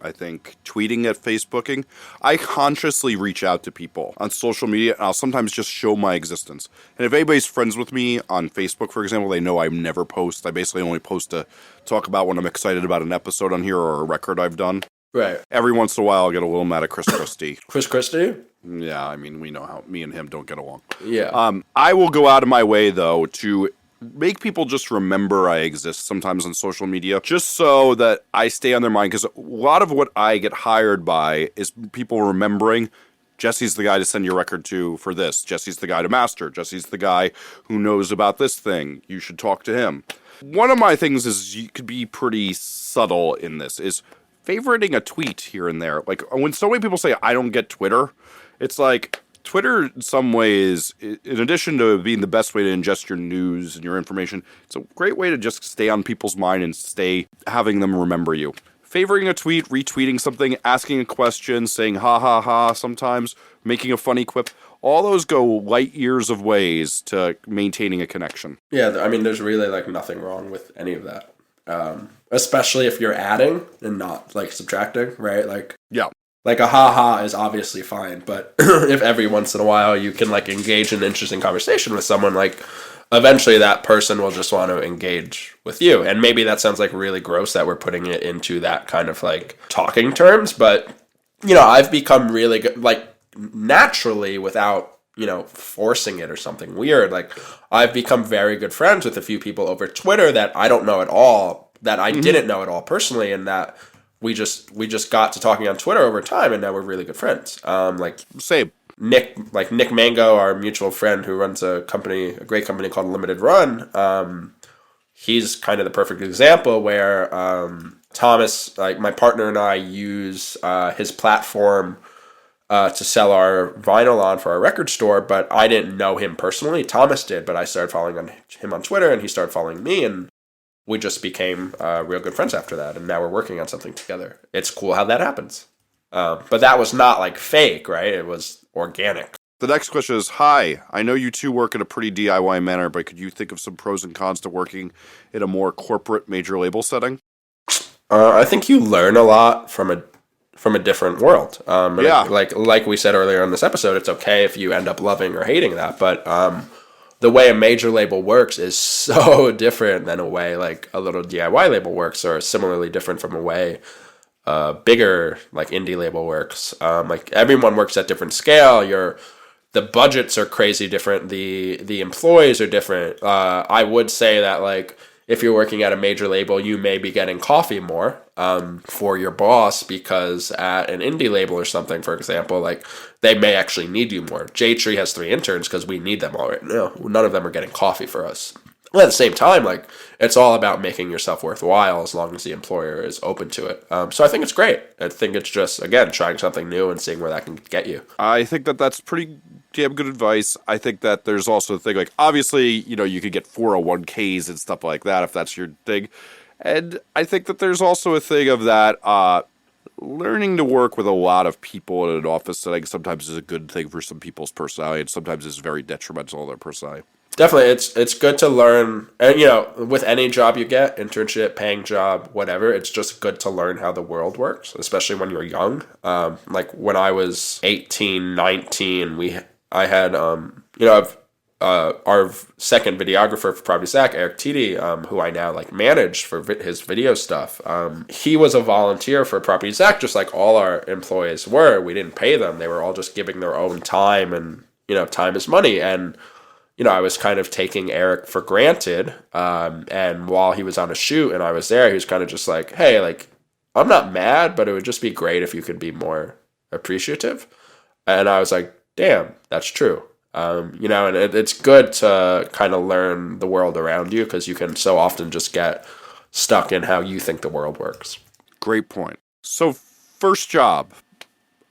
I think tweeting at Facebooking. I consciously reach out to people on social media, and I'll sometimes just show my existence. And if anybody's friends with me on Facebook, for example, they know I never post. I basically only post to talk about when I'm excited about an episode on here or a record I've done. Right. Every once in a while, I'll get a little mad at Chris Christie. Chris Christie? Yeah, I mean, we know how me and him don't get along. Yeah. I will go out of my way, though, to make people just remember I exist sometimes on social media, just so that I stay on their mind, because a lot of what I get hired by is people remembering Jesse's the guy to send your record to for this. Jesse's the guy to master. Jesse's the guy who knows about this thing. You should talk to him. One of my things is you could be pretty subtle in this, is favoriting a tweet here and there. When so many people say, I don't get Twitter, it's Twitter, in some ways, in addition to being the best way to ingest your news and your information, it's a great way to just stay on people's mind and stay having them remember you. Favoring a tweet, retweeting something, asking a question, saying ha ha ha sometimes, making a funny quip, all those go light years of ways to maintaining a connection. Yeah, I mean, there's really nothing wrong with any of that. Especially if you're adding and not subtracting, right? Yeah. A ha-ha is obviously fine, but if every once in a while you can, engage in an interesting conversation with someone, eventually that person will just want to engage with you. And maybe that sounds, really gross that we're putting it into that kind of, talking terms, but, I've become really good, naturally without, forcing it or something weird. I've become very good friends with a few people over Twitter that I don't know at all, that I didn't know at all personally, and that we just got to talking on Twitter over time, and now we're really good friends. Same. Nick Mango, our mutual friend who runs a great company called Limited Run. He's kind of the perfect example where Thomas, my partner, and I use his platform to sell our vinyl on for our record store, but I didn't know him personally. Thomas did, but I started following him on Twitter, and he started following me, and we just became real good friends after that, and now we're working on something together. It's cool how that happens. But that was not fake, right? It was organic. The next question is, hi, I know you two work in a pretty DIY manner, but could you think of some pros and cons to working in a more corporate major label setting? I think you learn a lot from a different world. Yeah. Like we said earlier in this episode, it's okay if you end up loving or hating that, but the way a major label works is so different than a way a little DIY label works, or similarly different from a way bigger indie label works. Everyone works at different scale. Your the budgets are crazy different. The employees are different. I would say that like if you're working at a major label, you may be getting coffee more for your boss, because at an indie label or something, for example, like they may actually need you more. J-Tree has 3 interns because we need them all right now. None of them are getting coffee for us. At the same time, like it's all about making yourself worthwhile as long as the employer is open to it. So I think it's great. I think it's just, again, trying something new and seeing where that can get you. I think that that's pretty damn good advice. I think that there's also a thing like, obviously, you know, you could get 401ks and stuff like that if that's your thing. And I think that there's also a thing of that learning to work with a lot of people in an office setting sometimes is a good thing for some people's personality, and sometimes is very detrimental to their personality. Definitely, it's good to learn, and you know, with any job you get, internship, paying job, whatever, it's just good to learn how the world works, especially when you're young. Like when I was 18, 19, I had our second videographer for Property Zach, Eric Titi, who I now like manage for his video stuff. He was a volunteer for Property Zach, just like all our employees were. We didn't pay them; they were all just giving their own time, and you know, time is money, and you know, I was kind of taking Eric for granted. And while he was on a shoot and I was there, he was kind of just like, hey, like, I'm not mad, but it would just be great if you could be more appreciative. And I was like, damn, that's true. You know, and it's good to kind of learn the world around you, because you can so often just get stuck in how you think the world works. Great point. So first job,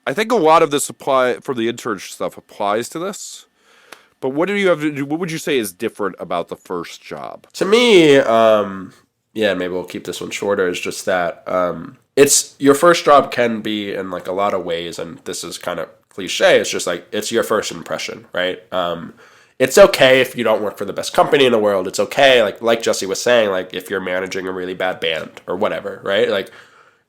I think a lot of this for the internship stuff applies to this. But what do you have to do? What would you say is different about the first job? To me, yeah, maybe we'll keep this one shorter. Is just that it's your first job can be in like a lot of ways, and this is kind of cliche. It's just like it's your first impression, right? It's okay if you don't work for the best company in the world. It's okay, like Jesse was saying, like if you're managing a really bad band or whatever, right? Like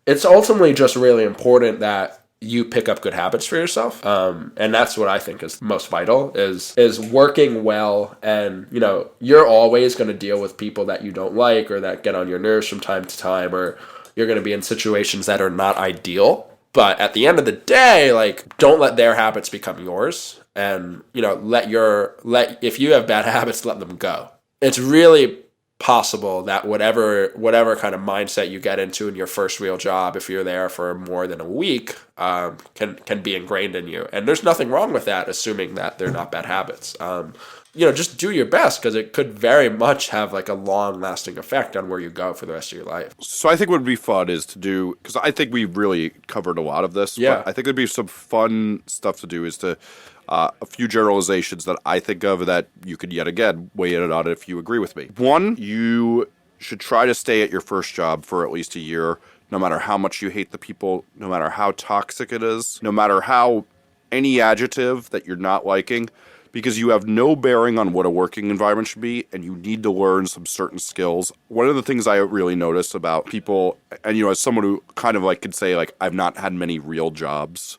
it's ultimately just really important that you pick up good habits for yourself. And that's what I think is most vital is working well. And, you know, you're always going to deal with people that you don't like or that get on your nerves from time to time, or you're going to be in situations that are not ideal. But at the end of the day, like, don't let their habits become yours. And, you know, if you have bad habits, let them go. It's really possible that whatever kind of mindset you get into in your first real job, if you're there for more than a week, can be ingrained in you. And there's nothing wrong with that, assuming that they're not bad habits. You know, just do your best, because it could very much have like a long-lasting effect on where you go for the rest of your life. So I think what would be fun is to do, because I think we've really covered a lot of this. Yeah. But I think there'd be some fun stuff to do is to a few generalizations that I think of that you could yet again weigh in on it if you agree with me. One, you should try to stay at your first job for at least a year, no matter how much you hate the people, no matter how toxic it is, no matter how any adjective that you're not liking, because you have no bearing on what a working environment should be, and you need to learn some certain skills. One of the things I really notice about people, and you know, as someone who kind of like could say like I've not had many real jobs.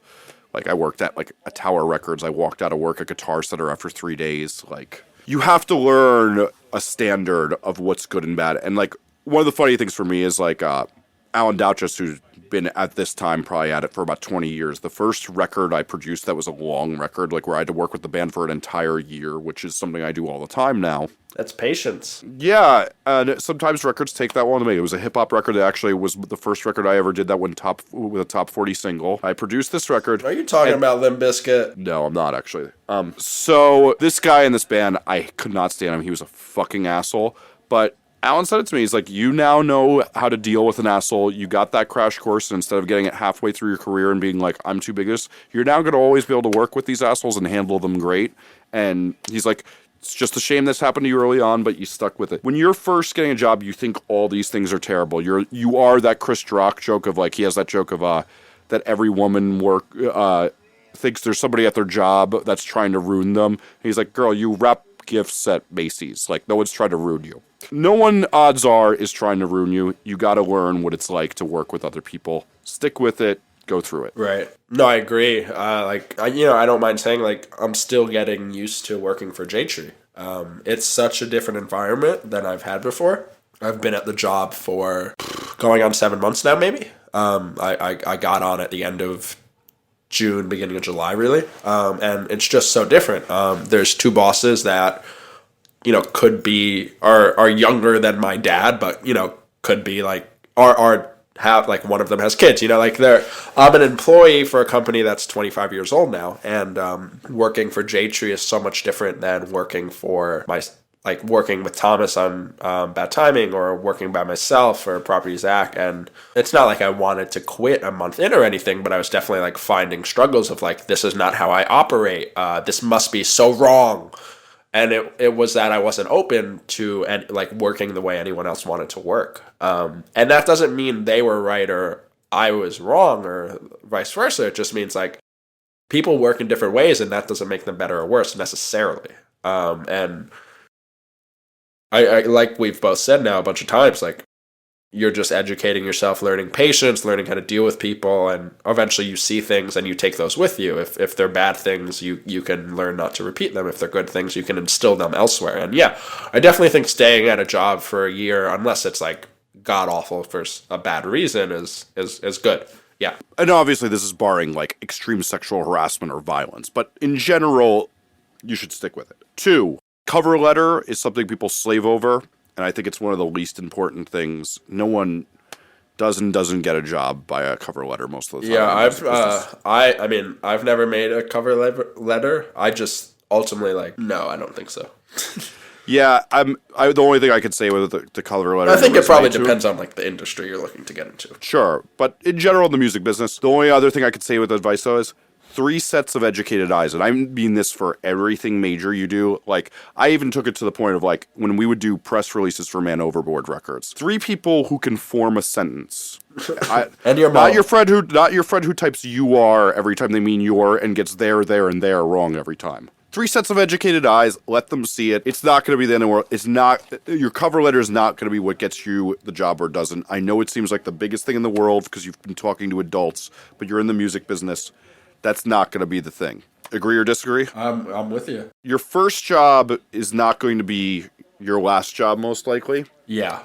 Like I worked at like a Tower Records. I walked out of work at Guitar Center after 3 days. Like you have to learn a standard of what's good and bad. And like one of the funny things for me is like Alan Douches, who's been at this time probably at it for about 20 years. The first record I produced that was a long record, like where I had to work with the band for an entire year, which is something I do all the time now. That's patience. Yeah, and sometimes records take that long to make. It was a hip-hop record that actually was the first record I ever did that went with a top 40 single. I produced this record. Are you talking about Limp Bizkit? No, I'm not actually. So this guy in this band, I could not stand him. He was a fucking asshole. But Alan said it to me. He's like, you now know how to deal with an asshole. You got that crash course, and instead of getting it halfway through your career and being like, I'm too big this, you're now going to always be able to work with these assholes and handle them great. And he's like, it's just a shame this happened to you early on, but you stuck with it. When you're first getting a job, you think all these things are terrible. You are that Chris Rock joke of like, he has that joke of that every woman thinks there's somebody at their job that's trying to ruin them. And he's like, girl, you wrap gifts at Macy's. Like, no one's trying to ruin you. No one, odds are, is trying to ruin you. You got to learn what it's like to work with other people. Stick with it. Go through it. Right. No, I agree. I don't mind saying, like, I'm still getting used to working for J-Tree. It's such a different environment than I've had before. I've been at the job for going on 7 months now, maybe. I got on at the end of June, beginning of July, really. And it's just so different. There's two bosses that, could be, are younger than my dad, but, could be like, are have, like, one of them has kids, like I'm an employee for a company that's 25 years old now, and working for J-Tree is so much different than working for working with Thomas on Bad Timing, or working by myself for Property Zach. And it's not like I wanted to quit a month in or anything, but I was definitely like finding struggles of like, this is not how I operate. This must be so wrong. And it was that I wasn't open to working the way anyone else wanted to work. And that doesn't mean they were right or I was wrong or vice versa. It just means like people work in different ways, and that doesn't make them better or worse necessarily. And I like we've both said now a bunch of times, like, you're just educating yourself, learning patience, learning how to deal with people, and eventually you see things and you take those with you. If they're bad things, you can learn not to repeat them. If they're good things, you can instill them elsewhere. And yeah, I definitely think staying at a job for a year, unless it's like god awful for a bad reason, is good. Yeah. And obviously this is barring like extreme sexual harassment or violence, but in general, you should stick with it. 2, cover letter is something people slave over, and I think it's one of the least important things. No one doesn't get a job by a cover letter most of the time. Yeah, I've never made a cover letter. I just ultimately no, I don't think so. Yeah, the only thing I could say with the cover letter, I think it probably depends on like the industry you're looking to get into. Sure, but in general, in the music business, the only other thing I could say with advice though is 3 sets of educated eyes, and I mean this for everything major you do. Like, I even took it to the point of like when we would do press releases for Man Overboard Records, 3 people who can form a sentence. And your mom. Not your friend who types "you are" every time they mean "your" and gets there, and there wrong every time. 3 sets of educated eyes. Let them see it. It's not going to be the end of the world. It's not. Your cover letter is not going to be what gets you the job or doesn't. I know it seems like the biggest thing in the world because you've been talking to adults, but you're in the music business. That's not going to be the thing. Agree or disagree? I'm with you. Your first job is not going to be your last job, most likely. Yeah.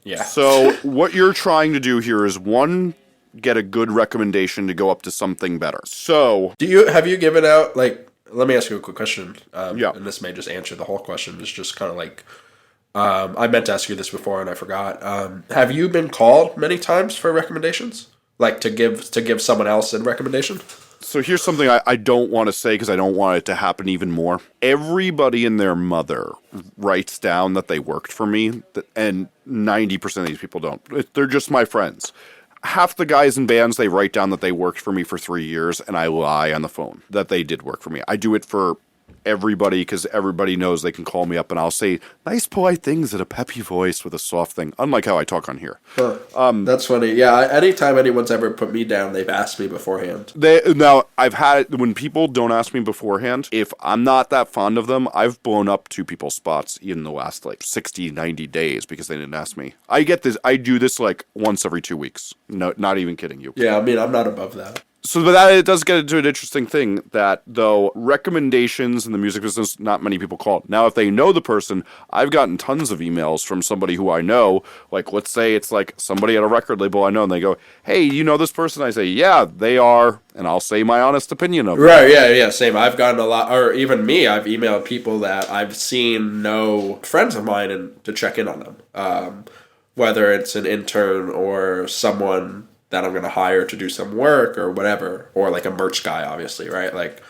Yeah. So what you're trying to do here is, 1, get a good recommendation to go up to something better. So have you given out, like, let me ask you a quick question. Yeah. And this may just answer the whole question. It's just kind of like, I meant to ask you this before and I forgot. Have you been called many times for recommendations? Like to give someone else a recommendation? So here's something I don't want to say because I don't want it to happen even more. Everybody and their mother writes down that they worked for me, and 90% of these people don't. They're just my friends. Half the guys in bands, they write down that they worked for me for 3 years, and I lie on the phone that they did work for me. I do it for everybody because everybody knows they can call me up and I'll say nice polite things in a peppy voice with a soft thing, unlike how I talk on here. That's funny. Yeah, anytime anyone's ever put me down, they've asked me beforehand. Now I've had it when people don't ask me beforehand. If I'm not that fond of them, I've blown up 2 people's spots in the last like 60, 90 days because they didn't ask me. I do this like once every 2 weeks. No, not even kidding you. Yeah, I'm not above that. So, but that it does get into an interesting thing that, though, recommendations in the music business, not many people call. Now, if they know the person, I've gotten tons of emails from somebody who I know. Like, let's say it's like somebody at a record label I know, and they go, "Hey, you know this person?" I say, "Yeah, they are," and I'll say my honest opinion of them. Right? Yeah. Same. I've gotten a lot, or even me. I've emailed people that I've seen know friends of mine and to check in on them, whether it's an intern or someone that I'm going to hire to do some work or whatever, or like a merch guy, obviously, right? Like,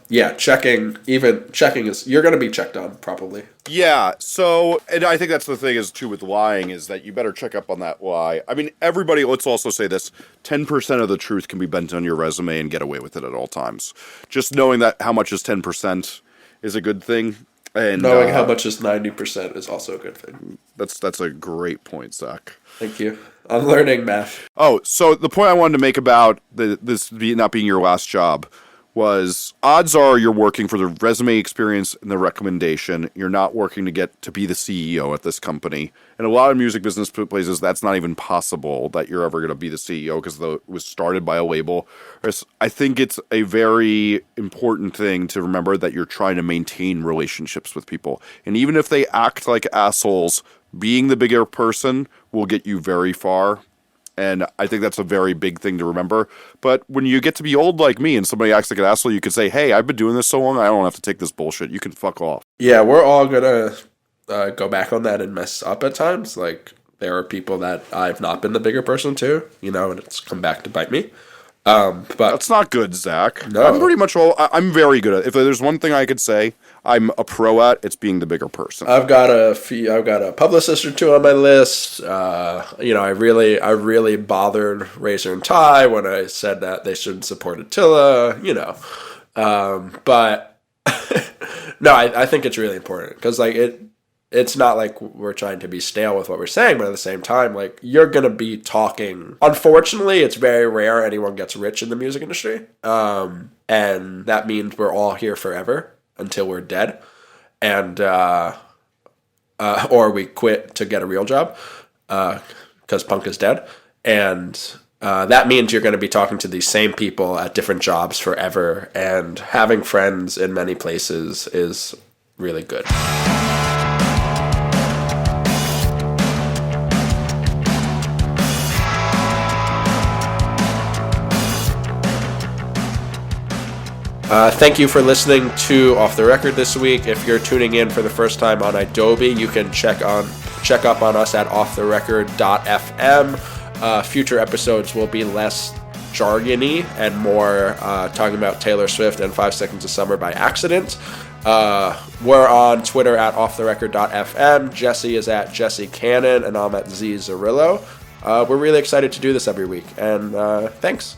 checking is, you're going to be checked on probably. Yeah. So, and I think that's the thing is too with lying is that you better check up on that lie. I mean, everybody, let's also say this, 10% of the truth can be bent on your resume and get away with it at all times. Just knowing that how much is 10% is a good thing. And knowing how much is 90% is also a good thing. That's a great point, Zach. Thank you. I'm learning math. Oh, so the point I wanted to make about this not being your last job was odds are you're working for the resume experience and the recommendation. You're not working to get to be the CEO at this company. And a lot of music business places, that's not even possible that you're ever going to be the CEO because it was started by a label. I think it's a very important thing to remember that you're trying to maintain relationships with people. And even if they act like assholes, being the bigger person will get you very far. And I think that's a very big thing to remember. But when you get to be old like me and somebody acts like an asshole, you can say, hey, I've been doing this so long, I don't have to take this bullshit. You can fuck off. Yeah, we're all going to go back on that and mess up at times. Like, there are people that I've not been the bigger person to, and it's come back to bite me. But that's not good, Zach. No. I'm pretty much I'm very good at it. If there's one thing I could say I'm a pro at, it's being the bigger person. I've got a publicist or two on my list. I really bothered Razor and Tie when I said that they shouldn't support Attila, but no, I think it's really important because it's not like we're trying to be stale with what we're saying, but at the same time, like, you're going to be talking. Unfortunately, it's very rare anyone gets rich in the music industry. And that means we're all here forever until we're dead. And, or we quit to get a real job, because punk is dead. And, that means you're going to be talking to these same people at different jobs forever. And having friends in many places is really good. Thank you for listening to Off the Record this week. If you're tuning in for the first time on Adobe, you can check up on us at offtherecord.fm. Future episodes will be less jargony and more talking about Taylor Swift and 5 Seconds of Summer by accident. We're on Twitter at offtherecord.fm. Jesse is at Jesse Cannon, and I'm at Z Zarillo. We're really excited to do this every week, and thanks.